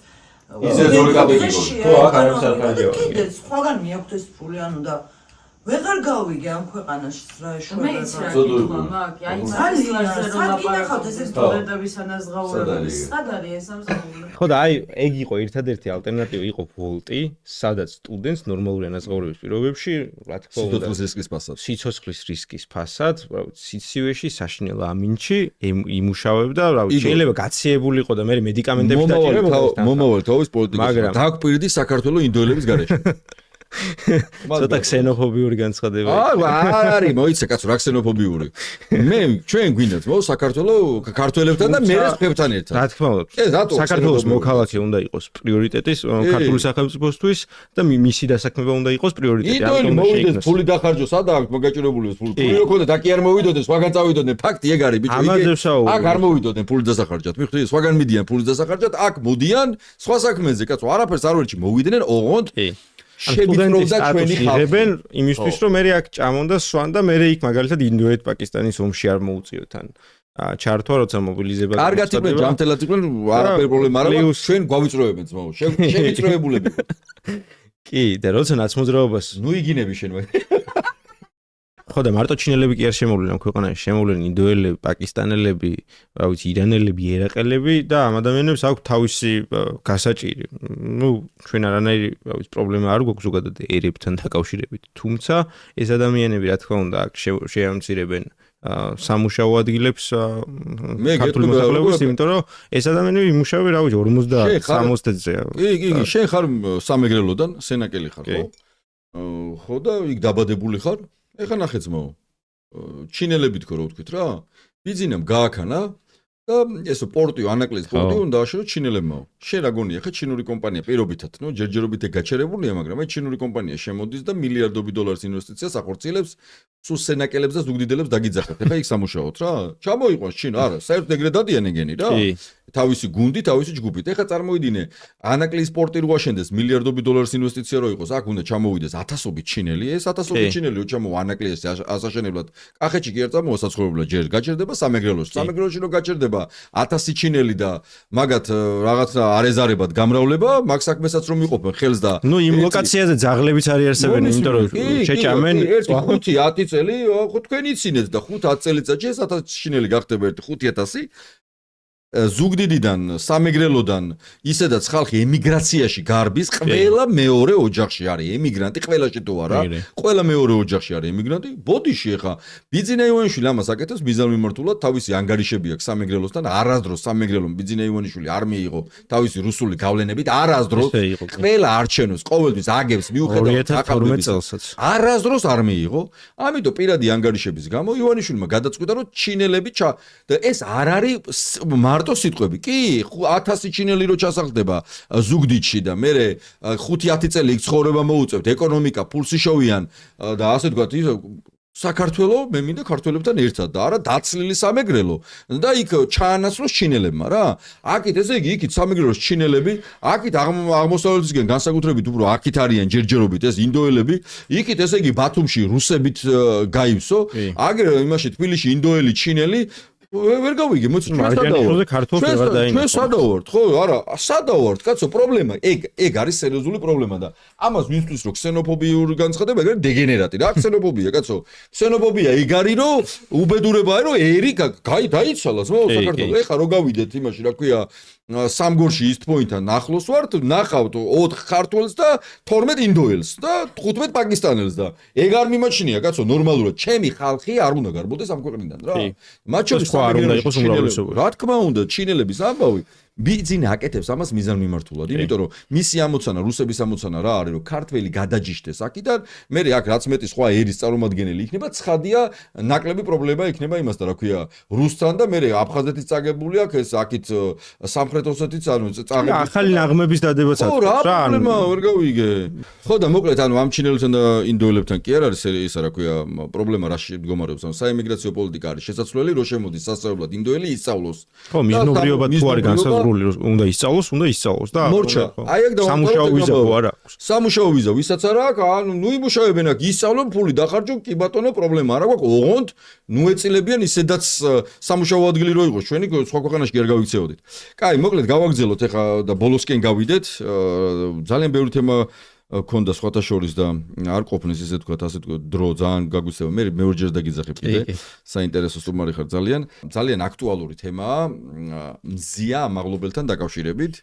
Speaker 7: ისე ზორი კაპიტიკო.
Speaker 5: ხო, აქ არის საფრთხე. კიდე სხვაგან მიაქვთ ეს ფული, ანუ და ვეღარ გავიგე ამ ქვეყანაში რა შუა.
Speaker 8: მე იცი რა გითხმა, მაგ, აი ძალიანზე რომ
Speaker 5: ლაპარაკობთ ეს
Speaker 8: სტუდენტების ანაზღაურებები. სად არის ეს ამსახველი?
Speaker 4: ხო და აი ეგ იყო ერთადერთი ალტერნატივა იყო ვოლტი, სადაც სტუდენტს ნორმალური ანაზღაურების პირობებში, რა თქმა უნდა, სიცოცხლის რისკის ფასად, რა ვიცი, სიცივეში, საშინელ ამინჩი იმუშავებდა, რა ვიცი, შეიძლება გაციებულიყო და მე მედიკამენტებში დაჭირებოდა.
Speaker 7: მომავალ თავის პოლიტიკას დაგვპირდი საქართველოს ინდოელების გარეშე.
Speaker 4: ცოტა ქსენოფობიური განცხადება.
Speaker 7: არ არის, მოიცა კაცო, რა ქსენოფობიური. ჩვენ გვინდათ საქართველოს ქართველებთან და მე ხებთან ერთად.
Speaker 4: რა თქმა უნდა. საქართველოს მოქალაქე უნდა იყოს პრიორიტეტის ქართული სახელმწიფოსთვის და მისი დასაქმება უნდა იყოს პრიორიტეტი.
Speaker 7: ინდოელი მოვიდეს, ფული დახარჯოს, სადა აქვს მოგაჭირებული ეს ფული. ფული რო ქონდეთ, აქ არ მოვიდოდნენ, სხვაგან წავიდოდნენ. ფაქტი ეგ არის, ბიჭო. აქ არ მოვიდოდნენ ფული დასახარჯად. მიხვდი, სხვაგან მიდიან ფული დასახარჯად, აქ მოდიან სხვა საქმეზე, კაცო, არაფერს არ ვერჩი მოვიდნენ, ოღონდ შევიწროვდა ჩვენი ხალხი.
Speaker 4: იღებენ იმისთვის, რომ მე აქ ჭამონ და სვან და მე იქ მაგალითად ინდოეთ-პაკისტანის ომში არ მოუწიოთ ან ჩართვა როცა მობილიზება.
Speaker 7: კარგად იყვნენ, ჯანმრთელად იყვნენ, არაფერი პრობლემა არ აქვს. ჩვენ გვავიწროვებენ ძმაო. შევიწროებულები.
Speaker 4: კი, და როცა ნაცმოძრაობას
Speaker 7: ნუ იგინები შენ მე.
Speaker 4: ხო და მარტო ჩინელები კი არ შემოვლენ ქვეყანაში, შემოვლენ ინდოელები, პაკისტანელები, რა ვიცი, ირანელები, ერაყელები და ამ ადამიანებს აქვს თავისი გასაჭირი. ნუ ჩვენ არანაირი, რა ვიცი, პრობლემა არ გვაქვს ზოგადად ერებთან დაკავშირებით. თუმცა ეს ადამიანები, რა თქმა უნდა, აქ შეამცირებენ სამუშაო ადგილებს ქართული მოსახლეობის, იმიტომ რომ ეს ადამიანები იმუშავებენ, რა ვიცი, 50-60-ზე.
Speaker 7: კი, შენ ხარ სამეგრელოდან, სენაკელი ხარ, ხო? ხო და იქ დაბადებული ხარ? ეხა ნახე ძმაო. ჩინელები თქო რა ვთქვით რა? ბიზნესამ გააქანა და ესო პორტი, ანაკლიის პორტი უნდა აშენო ჩინელებმაო. შენ რა გონია ხა ჩინური კომპანია პირობითად, ნუ ჯერჯერობით გაჩერებულია, მაგრამ აი ჩინური კომპანია შემოდის და მილიარდობით დოლარის ინვესტიციას ახორციელებს სულ სენაკელებს და ზუგდიდელებს დაგიძახეთ. ეხა იქ სამუშაოთ რა. ჩამოიყვანს ჩინო, არა, საერთოდ ეგრე დადიან ეგენი რა. თავისი გუნდი, თავისი ჯგუფით. ეხა წარმოიდინე, ანაკლიის პორტი რო აშენდეს მილიარდობით დოლარის ინვესტიცია რო იყოს, აქ უნდა ჩამოვიდეს ათასობით ჩინელი, ეს ათასობით ჩინელი რო ჩამოვა ანაკლიის ასაშენებლად. კახეთში კი არ წამოვა საცხოვრებლად, ჯერ გაჭერდება სამეგრელოში. სამეგრელოში რო გაჭერდება 1000 ჩინელი და მაგათ რაღაცა არეზარებად გამრავლება, მაგ საქმესაც რომ იყოფენ ხელს და
Speaker 4: ნუ იმ ლოკაციაზე ძაღლებიც არის არსებენი, იმიტომ რომ შეჭამენ
Speaker 7: 5-10 წელი, ხო თქვენ იცინეთ და 5-10 წელიწადში ეს 1000 ჩინელი გახდება 5000 ზუგდიდიდან, სამეგრელოდან, ისედაც ხალხი ემიგრაციაში გარბის, ყველა მეორე ოჯახში არის ემიგრანტი, ყველაში თუ არა, ყველა მეორე ოჯახში არის ემიგრანტი. ბოდიში ახლა ბიძინა ივანიშვილი ამას აკეთებს მიზანმიმართულად, თავისი ანგარიშები აქვს სამეგრელოსთან, არასდროს სამეგრელომ ბიძინა ივანიშვილი არ მიიღო თავისი რუსული გავლენებით, არასდროს ყველა არჩევნებს, ყოველთვის აგებს მიუხედავად
Speaker 4: 2012 წელსაც.
Speaker 7: არასდროს არ მიიღო. ამიტომ პირადი ანგარიშების გამო ივანიშვილმა გადაწყვიტა, რომ ჩინელები და ეს არ არის მარტო სიტყვები. კი, 1000 ჩინელი რო ჩასახლდება ზუგდიდში და მე 5-10 წელი იქ ცხოვრება მოუწევთ, ეკონომიკა ფულსი შოვიან და ასე ვთქვათ, საქართველო მე მინდა ქართველებთან ერთად და არა დაცლილი სამეგრელო და იქ ჩაანაცვლოს ჩინელებმა რა. აქეთ ესე იგი იქით სამეგრელოს ჩინელები, აქეთ აღმოსავლეთისგან განსაკუთრებით უფრო აქით არიან ჯერჯერობით ეს ინდოელები, იქით ესე იგი ბათუმში რუსებით გაივსო, აგერ იმაში თბილისში ინდოელი ჩინელი ვერ გავიგე, მოიცა ჩვენ სადავართ, ხო, არა, სადავართ, კაცო, პრობლემა, ეგ არის სერიოზული პრობლემა და ამას ვინცთვის რო ქსენოფობიური განცხადება, ეგ არის დეგენერატი რა, ქსენოფობია, კაცო. ქსენოფობია ეგ არის, რომ უბედურებაა, რომ ერი დაიცალა ზმაო საქართველოს. ეხა რო გავიდეთ იმაში, რა ქვია, სამგორში East Point-თან ახლოს ვართ, ნახავთ 4 ქართველს და 12 ინდოელს და 15 პაკისტანელს და ეგ არ მიმაჩნია, კაცო, ნორმალურად. ჩემი ხალხი არ უნდა გარბოდეს ამ ქვეყნიდან რა. მათ შორის
Speaker 4: არ უნდა იყოს უმრავლესობა.
Speaker 7: რა თქმა უნდა, ჩინელების ამბავი ბიზნესი აკეთებს ამას მიზანმიმართულად, იმიტომ რომ მისი ამოცანა, რუსების ამოცანა რა არის, რომ ქართველი გადაჯიშდეს აქიდან, მე აქ რაც მეტი სხვა ერის წარმომადგენელი იქნება, ცხადია, ნაკლები პრობლემა იქნება იმასთან, რა ქვია, რუსთან და მე აფხაზეთის წაგებული აქვს, ეს აქით სამხრეთ ოსეთის ანუ წაღები.
Speaker 4: ახალი ნაღმების დადებაც აქვს
Speaker 7: რა. პრობლემა ვერ გავიგე. ხო და მოკლედ ანუ ამ ჩინელებთან და ინდოელებთან კი არ არის ისა, რა ქვია, პრობლემა რა მდგომარეობს, ანუ საემიგრაციო პოლიტიკა არის შესაძლებელი, რომ შემოდის სასწავლებლად ინდოელი ისწავლოს.
Speaker 4: ხო, მიზნობრიობა თუ არის განსაზღვრული უნდა ისწავლოს და
Speaker 7: მორჩა. აი ეგ
Speaker 4: სამუშაო ვიზა ხო არა აქვს.
Speaker 7: სამუშაო ვიზა ვისაც არა აქვს, ანუ ნუ იმუშავებენ აქ, ისწავლონ, ფული დახარჯო, კი ბატონო, პრობლემა არა გვაქვს. ოღონდ ნუ ეწილებიან ისედაც სამუშაო ადგილი რო იყოს, ჩვენი სხვა ქვეყანაში კი არ გავიქცეოდით. კაი, მოკლედ გავაგზელოთ ეხა და ბოლოსკენ გავიდეთ. ძალიან ბევრი თემა ქონდა სხვათა შორის და არ ყოფნის ისე თქვა, ასე თქვა, დრო ძალიან გაგვიცევა. მე მეორჯერ დაგიძახებ კიდე. საინტერესო სტუმარი ხარ ძალიან. ძალიან აქტუალური თემაა მზია ამაღლობელთან დაკავშირებით.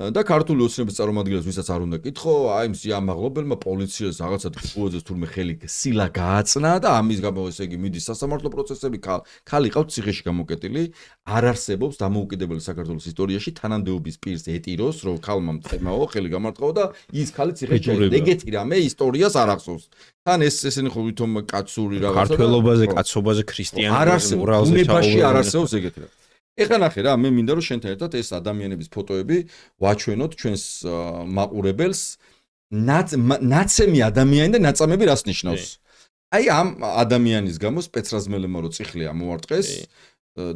Speaker 7: და ქართული ოცნების წარმომადგენლებს ვისაც არ უნდა კითხო, აი მზია ამაღლობელმა პოლიციას რაღაცა გუოძეს თურმე ხელი სილა გააწნა და ამის გამო ესე იგი მიდის სასამართლო პროცესები, ქალი ყავთ ციხეში გამოკეტილი, არ არსებობს დამოუკიდებელი საქართველოს ისტორიაში თანამდებობის პირს ეტიროს, რომ ქალმა მწემაო, ხელი გამარტყაო და ის ქალი ციხეში ჩაიდგა. ეგეთი რამე ისტორიას არ ახსოვს. თან ესენი ხო ვითომ კაცური რაღაცა
Speaker 4: ქართველობაზე, კაცობაზე, ქრისტიანობაზე,
Speaker 7: მორალზე ბუნებაში არ არსებობს ეგეთი რამე. ეხლა ნახე რა, მე მინდა რომ შენთან ერთად ეს ადამიანების ფოტოები ვაჩვენოთ ჩვენს მაყურებელს. ნაცემი ადამიანი და ნაწამები რას ნიშნავს? აი ამ ადამიანის გამო სპეცრაზმელებმა რო წიხლი ამოვარტყეს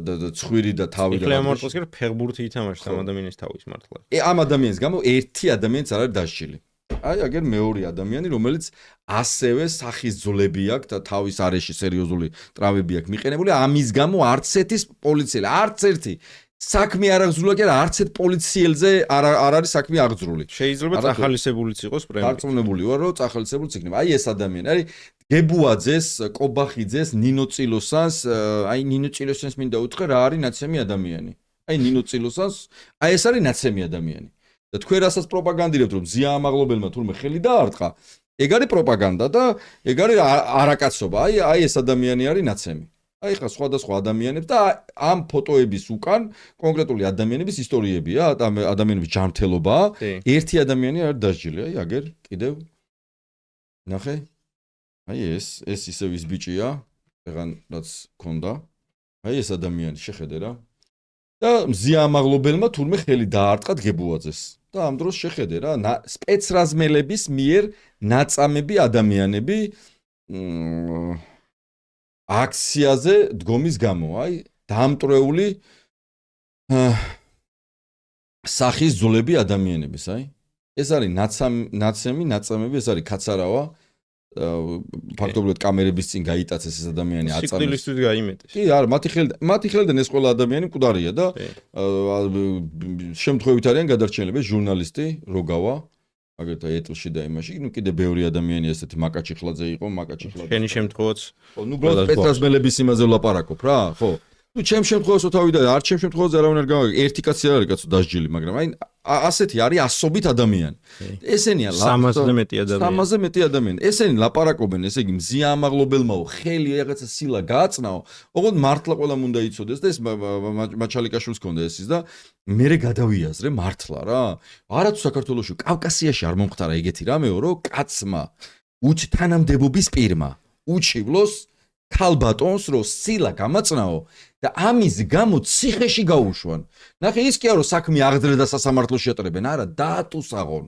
Speaker 7: და ცხვირი და თავი და
Speaker 4: ციხლი ამოვარტყეს კი ფეხბურთი ითამაშეს ამ ადამიანის თავის მართლა.
Speaker 7: ამ ადამიანის გამო ერთი ადამიანიც არ არის დასჯილი. აი აგერ მეორე ადამიანი, რომელიც ასევე სახის ძვლები აქვს და თავის არეში სერიოზული ტრავმები აქვს მიყენებული, ამის გამო არც ერთის პოლიციელი, არც ერთი საქმე არ აღძრულა კი არა, არც ერთ პოლიციელზე არ არის საქმე აღძრული.
Speaker 4: შეიძლება წახალისებულიც იყოს პრემია.
Speaker 7: დარწმუნებული ვარ, რომ წახალისებულიც იქნება. აი ეს ადამიანი არის გებუაძეს, კობახიძეს, ნინო წილოსანს, აი ნინო წილოსანს მინდა უთხრა რა არის ნაცემი ადამიანი. აი ნინო წილოსანს, აი ეს არის ნაცემი ადამიანი. და თქვენ რასაც პროპაგანდირებთ, რომ ზია ამაღლობელმა თურმე ხელი დაარტყა, ეგ არის პროპაგანდა და ეგ არის არაკაცობა. აი ეს ადამიანი არის ნაცემი. აი ხა სხვადასხვა ადამიანებს და ამ ფოტოების უკან კონკრეტული ადამიანების ისტორიებია, ადამიანების ჯანმრთელობაა. ერთი ადამიანი არ დასჯილი, აი აგერ კიდევ ნახე. აი ეს ისევ ის ბიჭია, ეგან რაც ქონდა. აი ეს ადამიანი შეხედე რა. და მზია ამაღლობელმა თურმე ხელი დაარტყა გებუაძეს. და ამ დროს შეხედე რა, სპეცრაზმელების მიერ ნაწამები ადამიანები აქციაზე დგომის გამო, აი, დამტრეული სახის ძვლები ადამიანების, აი. ეს არის ნაწამები, ეს არის კაცარავა. ფაქტობრივად კამერების წინ გაიტაცეს ეს ადამიანი აწამეს.
Speaker 4: სიკვდილისთვის გაიმეტეს.
Speaker 7: კი, არა, მათი ხელიდან ეს ყველა ადამიანი მკვდარია და შემთხვევით არიან გადარჩენილები ჟურნალისტი როგავა, აგერთა ეტლში და იმაში, ნუ კიდე ბევრი ადამიანი ესეთი მაკაჩიხლაძე იყო, მაკაჩიხლაძე.
Speaker 4: შენი შემთხვევაც.
Speaker 7: ხო, ნუ პეტრაზმელების იმაზე ვლაპარაკობ რა, ხო. ნუ ჩემ შემთხვევაში თავიდან არ ჩემ შემთხვევაში არავინ არ გამაგე, ერთი კაცი არ არის კაცო დასჯილი, მაგრამ აი ასეთი არის ასობით ადამიანი. ესენია
Speaker 4: 300-ზე მეტი ადამიანი.
Speaker 7: 300-ზე მეტი ადამიანი. ესენი ლაპარაკობენ, ესე იგი მზია ამაღლობელმაო, ხელი რაღაცა სილა გააწნაო, ოღონდ მართლა ყველამ უნდა იცოდეს და ეს მაჩალიკაშვილს ქონდა ესის და მერე გადავიაზრე მართლა რა. არათუ საქართველოში, კავკასიაში არ მომხდარა ეგეთი რამეო, რომ კაცმა თანამდებობის პირმა უჩივლოს ქალბატონს რო სილა გამაწნაო და ამის გამო ციხეში გაუშვან. ნახე ის კი არა რომ საქმე აღძრეს და სასამართლოს შეატარებენ, არა, დაატუსაღონ.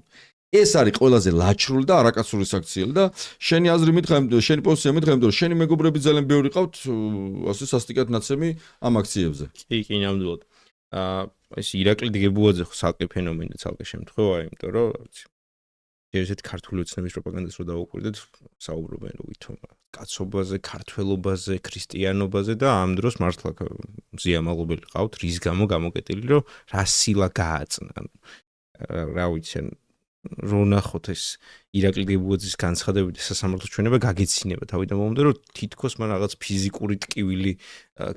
Speaker 7: ეს არის ყველაზე ლაჩრული და არაკაცური საქციელი და შენი აზრი მითხრა, შენი პოზიცია მითხრა, რომ შენი მეგობრები ძალიან ბევრი ყავთ ასე სასტიკად ნაცემი ამ აქციებზე.
Speaker 4: კი, ნამდვილად. ეს ირაკლი გებუაძე ხო ცალკე ფენომენი და ცალკე შემთხვევა, იმიტომ რომ ერთ ქართული ოცნების პროპაგანდას რო დავუკვირდეთ, საუბრობენ ვითომ კაცობაზე, ქართველობაზე, ქრისტიანობაზე და ამ დროს მართლა მზია ამაღლობელი ყავთ, რის გამო გამოკეტილი, რომ რა სილა გააწნა. რა ვიცი, რო ნახოთ ეს ირაკლი გებუაძის განცხადებები და სასამართლოს ჩვენება გაგეცინება თავიდან მომდე, რომ თითქოს მან რაღაც ფიზიკური ტკივილი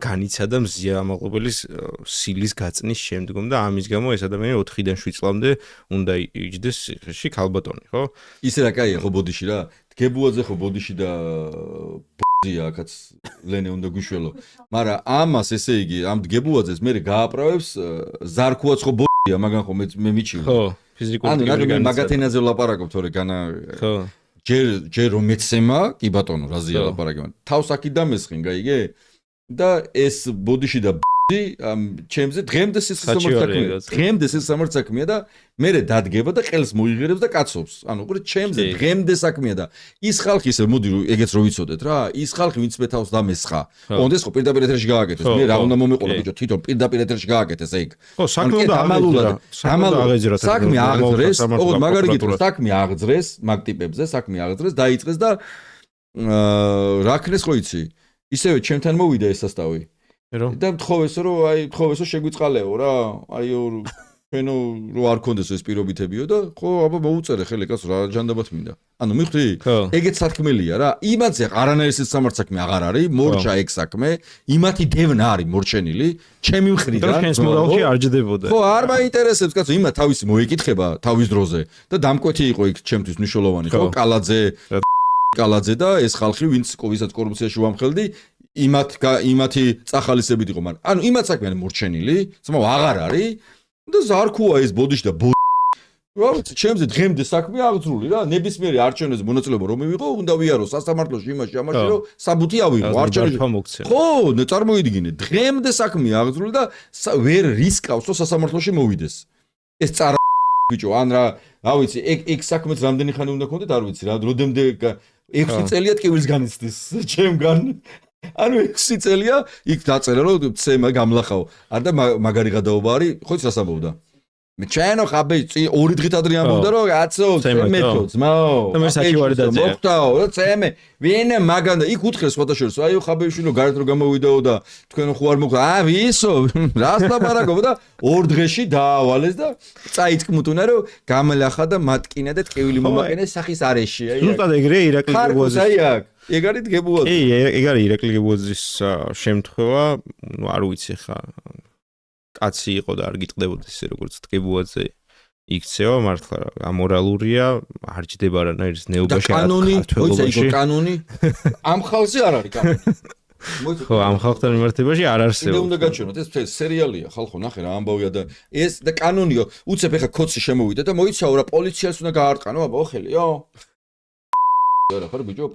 Speaker 4: განიცადა მზია ამაღლობელის სილის გაწნის შემდგომ და ამის გამო ეს ადამიანი 4-დან 7 წლამდე უნდა იჯდეს ციხეში ქალბატონი, ხო?
Speaker 7: ისე რა კაია ხო ბოდიში რა. გებუაძე ხო ბოდიში და ბ***ია, აქაც ლენე უნდა გუშველო. მაგრამ ამას ესე იგი, ამ გებუაძეს მე გააправებს ზარქუაც ხო ბ***ია, მაგან ხო მე მიჩივი.
Speaker 4: ხო, ფიზიკური ტკივილი
Speaker 7: განიცადა. მაგათენაზე ვლაპარაკობ თორე განა
Speaker 4: ხო.
Speaker 7: ჯერ რომ მეცემა, კი ბატონო, რაზეა ლაპარაკი. თავს აქი დამესხინ, გაიგე? და ეს ბოდიში და ჩემზე დღემდე საქმეა და მე დადგება და ყელს მოიღერებს და კაცობს. ანუ ყურე ჩემზე დღემდე საქმეა და ის ხალხი ისე მოდი ეგეც რო ვიცოდეთ რა, ის ხალხი ვინც მე თავს დამესხა. კონდეს ხო პირდაპირ ეთერში გააკეთეს. მე რა უნდა მომეყოლა ბიჭო, თვითონ პირდაპირ ეთერში გააკეთეს ეგ.
Speaker 4: ხო, საქმე უნდა ამალულად.
Speaker 7: საქმე აღძრეს, ოღონდ მაგარი გითხრა, საქმე აღძრეს მაგ ტიპებზე, საქმე აღძრეს, დაიწყეს და რა ქნეს ხო იცი? ისევე ჩემთან მოვიდა ეს სასტავი. და მთხოვესო რომ აი მთხოვესო შეგვიწყალეო რა აი ჩვენო რო არ კონდეს ეს პირობითებიო და ხო აბა მოუწერე ხელი კაცო რა ჯანდაბათ მინდა ანუ მიხვდი ეგეც სათქმელია რა იმათზე არანაირი სამართ საქმე აღარ არის მორჩა ეგ საქმე იმათი დევნა არის მორჩენილი ჩემი მხრიდან
Speaker 4: ჩვენს მორალში არ ჯდებოდა
Speaker 7: ხო არ მაინტერესებს კაცო იმათ თავისი მოიკითხება თავის დროზე და დამკვეთი იყო იქ ჩემთვის მნიშვნელოვანი ხო კალაძე და ეს ხალხი ვინც ვისაც კორუფციაში ვამხელდი იმათი წახალისებით იყო მაგრამ ანუ იმათ საქმე არის მორჩენილი თუმცა აღარ არის და ზარქუა ეს ბოდიში და რა ვიცი ჩემზე დღემდე საქმე აღძრული რა ნებისმიერი არჩევნებზე მონაწილეობა რომ მივიღო უნდა ვიარო სასამართლოში იმაში ამაში რომ საბუთი ავიღო არჩევნებში ხო წარმოიდგინე დღემდე საქმე აღძრული და ვერ რისკავსო სასამართლოში მოვიდეს ეს წარა ბიჭო ან რა ვიცი ეგ საქმეც რამდენი ხანი უნდა ქონდეთ არ ვიცი რა როდემდე 6 წელია ტკივილს განიცდის ჩემგან ანუ 6 წელია იქ დაწერა რომ ცემა გამლახაო არ და მაგარი გადაობა არის ხო ის რას ამბობდა მე ჩაენო ხაბე 2 დღით ადრე ამბობდა რომ კაცო წემეთო ძმაო
Speaker 4: და მე საჩივარი დაძია
Speaker 7: მოხტაო რა წემე ვინ მაგანდა იქ უთხრეს სხვადასხვა აიო ხაბეიშვილო გარეთ რო გამოვიდაო და თქვენ ხო არ მოხდა ვისო რას ლაპარაკობ და 2 დღეში დაავალეს და წაიწკმუტუნა რომ გამალახა და მატკინა და ტკივილი მომაყენე სახის არეში აი
Speaker 4: ზუსტად ეგრე ირაკლი გებუაძის
Speaker 7: აი აქ ეგ არის გებუაძე
Speaker 4: კი ეგ არის ირაკლი გებუაძის შემთხვევა არ ვიცი ხა კაცი იყო და არ გიტყდებოდა ისე როგორც გებუაძე იქცევა მართლა ამორალურია არ ჯდება რანაირ ზნეობაში
Speaker 7: ქართველობაში კანონი ამ ხალხზე არ არის კანონი
Speaker 4: ხო ამ ხალხთან მიმართებაში არ არსებობს
Speaker 7: უნდა გაჩვენოთ ეს სერიალია ხალხო ნახე რა ამბავია და ეს და კანონიო უცებ ეხა კოცი შემოვიდა და მოიცაო რა პოლიციას უნდა გაარტყანო აბა ოხელიო რა ხარ ბიჭო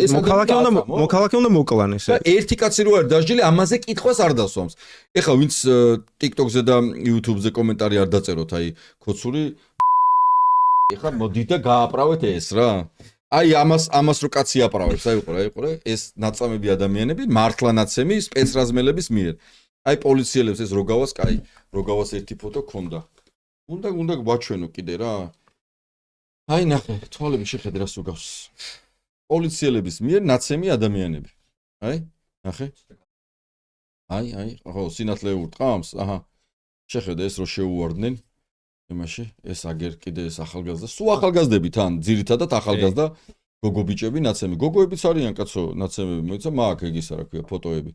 Speaker 4: ეს მოქალაქე უნდა მოკლან ესე
Speaker 7: ერთი კაცი რო არის დასჯილი ამაზე კითხვას არ დასვამს ეხა ვინც TikTok-ზე და YouTube-ზე კომენტარი არ დაწეროთ აი ქოცური ეხა მოდით და გააправეთ ეს რა აი ამას რო კაცი აპრავებს აი უყურე ეს ნაწამები ადამიანები მართლა ნაცემი სპეცრაზმელების მიერ აი პოლიციელებს ეს როგავას კაი როგავას ერთი ფოტო ქონდა უნდა გვაჩვენო კიდე რა აი ნახე თვალები შეხედე რას უგავს პოლიციელების მიერ ნაცემი ადამიანები აი ნახე აი ხო სინათლე ურტყამს აჰა შეხედე ეს რო შეუვარდნენ იმაში ეს აგერ კიდე ეს ახალგაზრდა სულ ახალგაზრდები თან ძირითადად ახალგაზრდა გოგო ბიჭები ნაცემი გოგოებიც არიან კაცო ნაცემები მოიცა მაგ ეგ ისა რა ქვია ფოტოები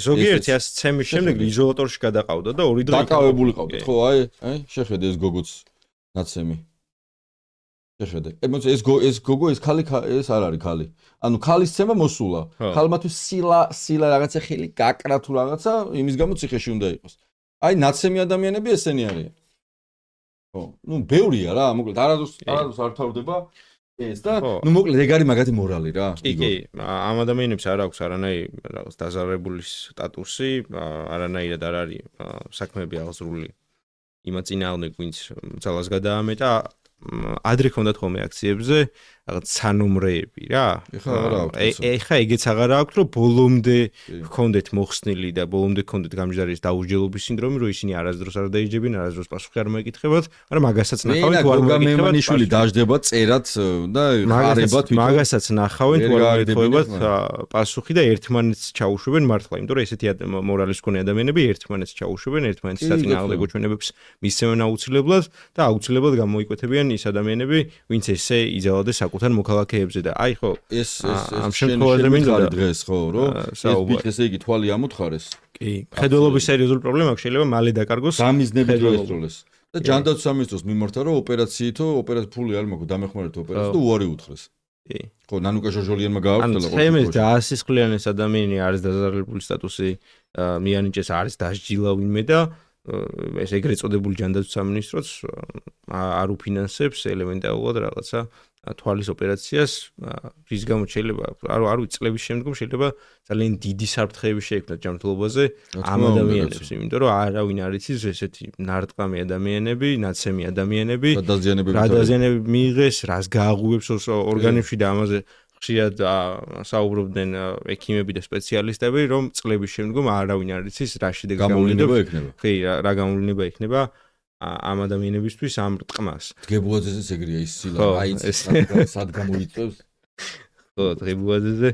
Speaker 4: ზოგიერთი ას ცემის შემდეგ იზოლატორში გადაყავდა და 2 დღე
Speaker 7: დაკავებული ყავდით ხო აი შეხედე ეს გოგოც ნაცემი შეხედე ეს გოგო ეს ხალი ეს არ არის ხალი ანუ ხალის ცემა მოსულა ხალმათვის სილა რაღაცა ხილი გაკრა თუ რაღაცა იმის გამო ციხეში უნდა იყოს აი ნაცემი ადამიანები ესენი არიან ხო ნუ ბევრია რა მოკლედ არადოს არ თავდება ეს და ნუ მოკლედ ეგ არის მაგათი მორალი რა
Speaker 4: კი ამ ადამიანებს არ აქვს არანაირი რაღაც დაზარებული სტატუსი არანაირად არ არის საქმეები აღზრული იმათ წინააღმდეგ ვინც ძალას გადაამეტა ადრე ხონდათ ხოლმე აქციებზე რაღაც სანომრეები რა ეხა ეგეც აღარ აქვს რომ ბოლომდე ხონდეთ მოხსნილი და ბოლომდე ხონდეთ გამჯდარი დაუსჯელობის სინდრომი რომ ისინი არასდროს არ დაიჯებიან არასდროს პასუხი არ მოეკითხებათ მაგრამ მაგასაც ნახავენ თუ არ მოეკითხებათ
Speaker 7: მემანიშვილი დაждდება წერად და ხარებად
Speaker 4: მაგასაც ნახავენ თუ არ მოეკითხებათ პასუხი და ერთმანეთს ჩაუშვებენ მართლა იმიტომ რომ ესეთი მორალის მქონე ადამიანები ერთმანეთს ჩაუშვებენ ერთმანეთის საწინააღმდეგო ჩვენებებს მისცემენ აუცილებლად და აუცილებლად გამოიკვეთებიან ის ადამიანები ვინც ესე იძალადეს საკუთარ მოქალაქეებზე და აი ხო
Speaker 7: ეს ამ შემთხვევაში მინდა დღეს ხო რომ ეს ესე იგი თვალი ამოთხარეს
Speaker 4: კი ხედველობის სერიოზული პრობლემა შეიძლება მალე დაკარგოს
Speaker 7: გამიზნებით რო ესროლეს და ჯანდაცვის სამინისტროს მიმართა რომ ოპერაციითო ფული არ მაქვს დამეხმარეთ ოპერაციას და უარი უთხრეს
Speaker 4: კი
Speaker 7: ხო ნანუკა ჟორჟოლიანმა გააღვწელა
Speaker 4: ხემეს და ასისხლიანეს ადამიანი არის დაზარალებული სტატუსი მიანიჭეს არის დასჯილა ვინმე და ეს ეგრეთ წოდებული ჯანდაცვის სამინისტროც არ უფინანსებს ელემენტარულად რაღაცა თვალის ოპერაციას რის გამო შეიძლება არ ვიცი წლების შემდგომ შეიძლება ძალიან დიდი საფრთხეები შეექმნათ ჯანმრთელობაზე ამ ადამიანებს იმიტომ რომ არავინ არ იცის ესეთი ნარტყამი ადამიანები ნაცემი ადამიანები რა დაზიანებები მიიღეს რას გააღვივებს ორგანებში და ამაზე ხშირად საუბრობდნენ ექიმები და სპეციალისტები რომ წლების შემდგომ არავინ არ იცის რა შედეგი
Speaker 7: გამოვლინდება
Speaker 4: კი რა გამოვლინდება იქნება ამ ადამიანებისთვის ამ რტყმას.
Speaker 7: გებუაძეზე ეგრეა ის სილა, აი სად გამოიწევს?
Speaker 4: ხო, გებუაძეზე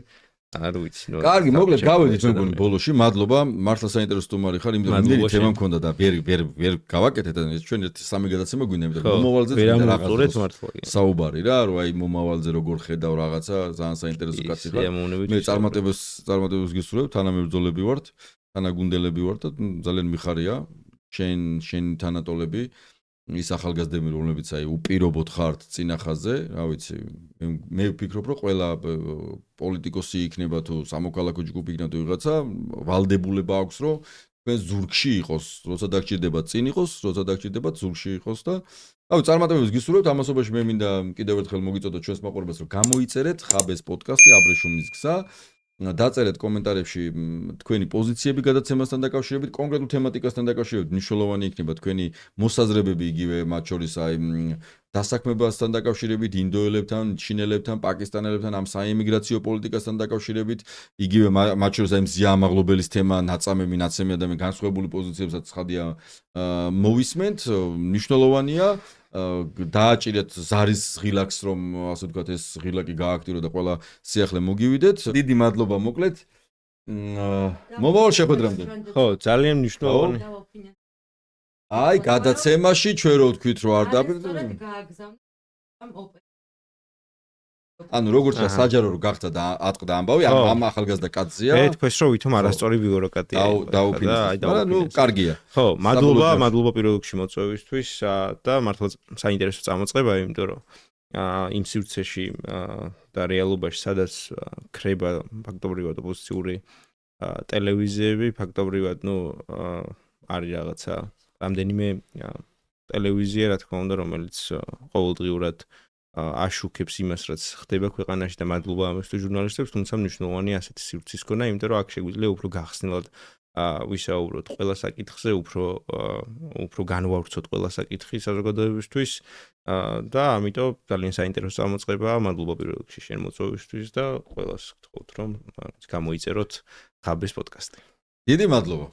Speaker 4: არ ვიცი.
Speaker 7: კარგი, მოკლედ გავედით მე მგონი ბოლოში. მადლობა, მართლა საინტერესო სტუმარი ხარ, იმიტომ რომ მე თემა მქონდა და ვერ გავაკეთეთ და ჩვენ ერთი სამი გადაცემა გვინდა, იმიტომ რომ მომავალზე რაღაცა საუბარი რა, რომ აი მომავალზე როგორ ხედავ რაღაცა, ძალიან საინტერესო კაცი ხარ. მე წარმატებას გისურვებ, თანამებრძოლები ვართ, თანაგუნდელები ვართ და ძალიან მიხარია. შენ თანატოლები ის ახალგაზრდები რომლებიც აი უპირობოდ ხართ წინახაზე, რა ვიცი, მე ვფიქრობ რომ ყველა პოლიტიკოსი იქნება თუ სამოქალაქო ჯგუფი იქნება თუ ვიღაცა, ვალდებულება აქვს რომ თქვენ ზურგში იყოს, როცა დაგჭირდება წინ იყოს, როცა დაგჭირდება ზურგში იყოს და რავი, წარმატებებს გისურვებთ. ამასობაში მე მინდა კიდევ ერთხელ მოგიწოდოთ ჩვენს მაყურებელს რომ გამოიწერეთ ხაბეს პოდკასტი აბრეშუმის გზა. დაწერეთ კომენტარებში თქვენი პოზიციები გადაცემასთან დაკავშირებით, კონკრეტულ თემატიკასთან დაკავშირებით, მნიშვნელოვანი იქნება თქვენი მოსაზრებები იგივე მათ შორის აი დასაქმებასთან დაკავშირებით, ინდოელებთან, ჩინელებთან, პაკისტანელებთან, ამ საიმიგრაციო პოლიტიკასთან დაკავშირებით, იგივე მათ შორის აი მზია ამაღლობელის თემა, ნაწამები, ნაცემი ადამიანი განსხვავებული პოზიციებსაც ხადია მოვისმენთ, მნიშვნელოვანია დააჭირეთ ზარის ღილაკს, რომ ასე ვთქვათ, ეს ღილაკი გააქტირო და ყველა სიახლე მოგივიდეთ. დიდი მადლობა მოკლედ. მომავალ შეხვედრამდე.
Speaker 4: ხო, ძალიან მნიშვნელოვანი.
Speaker 7: აი, გადაცემაში ჩვენ რო ვთქვით, რომ არ
Speaker 8: სწორედ გააგზავნა ამ ოპერაციას.
Speaker 7: ანუ როგორც საჯარო რო გახდა და ატყდა ამბავი, ამ ახალგაზრდა კაცზეა.
Speaker 4: მე თქვენს რომ ვითომ არასწორი ბიუროკრატია.
Speaker 7: დაუფინეთ. მაგრამ ნუ კარგია.
Speaker 4: ხო, მადლობა პირველ რიგში მოწვევისთვის და მართლა საინტერესო წამოწყება, იმიტომ რომ იმ სივრცეში და რეალობაში სადაც ქრება ფაქტობრივად ოპოზიციური ტელევიზიები, ფაქტობრივად არის რაღაცა რამდენიმე ტელევიზია, რა თქმა უნდა, რომელიც ყოველდღიურად აშუქებს იმას, რაც ხდება ქვეყანაში და მადლობა ამისთვის ჟურნალისტებს, თუმცა მნიშვნელოვანია ასეთი სივრცის ქონა, იმიტომ რომ აქ შეგვიძლია უფრო გახსნილად ვისაუბროთ ყველა საკითხზე, უფრო განვავრცოთ ყველა საკითხი საზოგადოებისთვის და ამიტომ ძალიან საინტერესო წამოწყებაა. მადლობა პირველ რიგში შენ მოწვევისთვის და ყველას გთხოვთ, რომ გამოიწეროთ ხაბის პოდკასტი.
Speaker 7: დიდი მადლობა.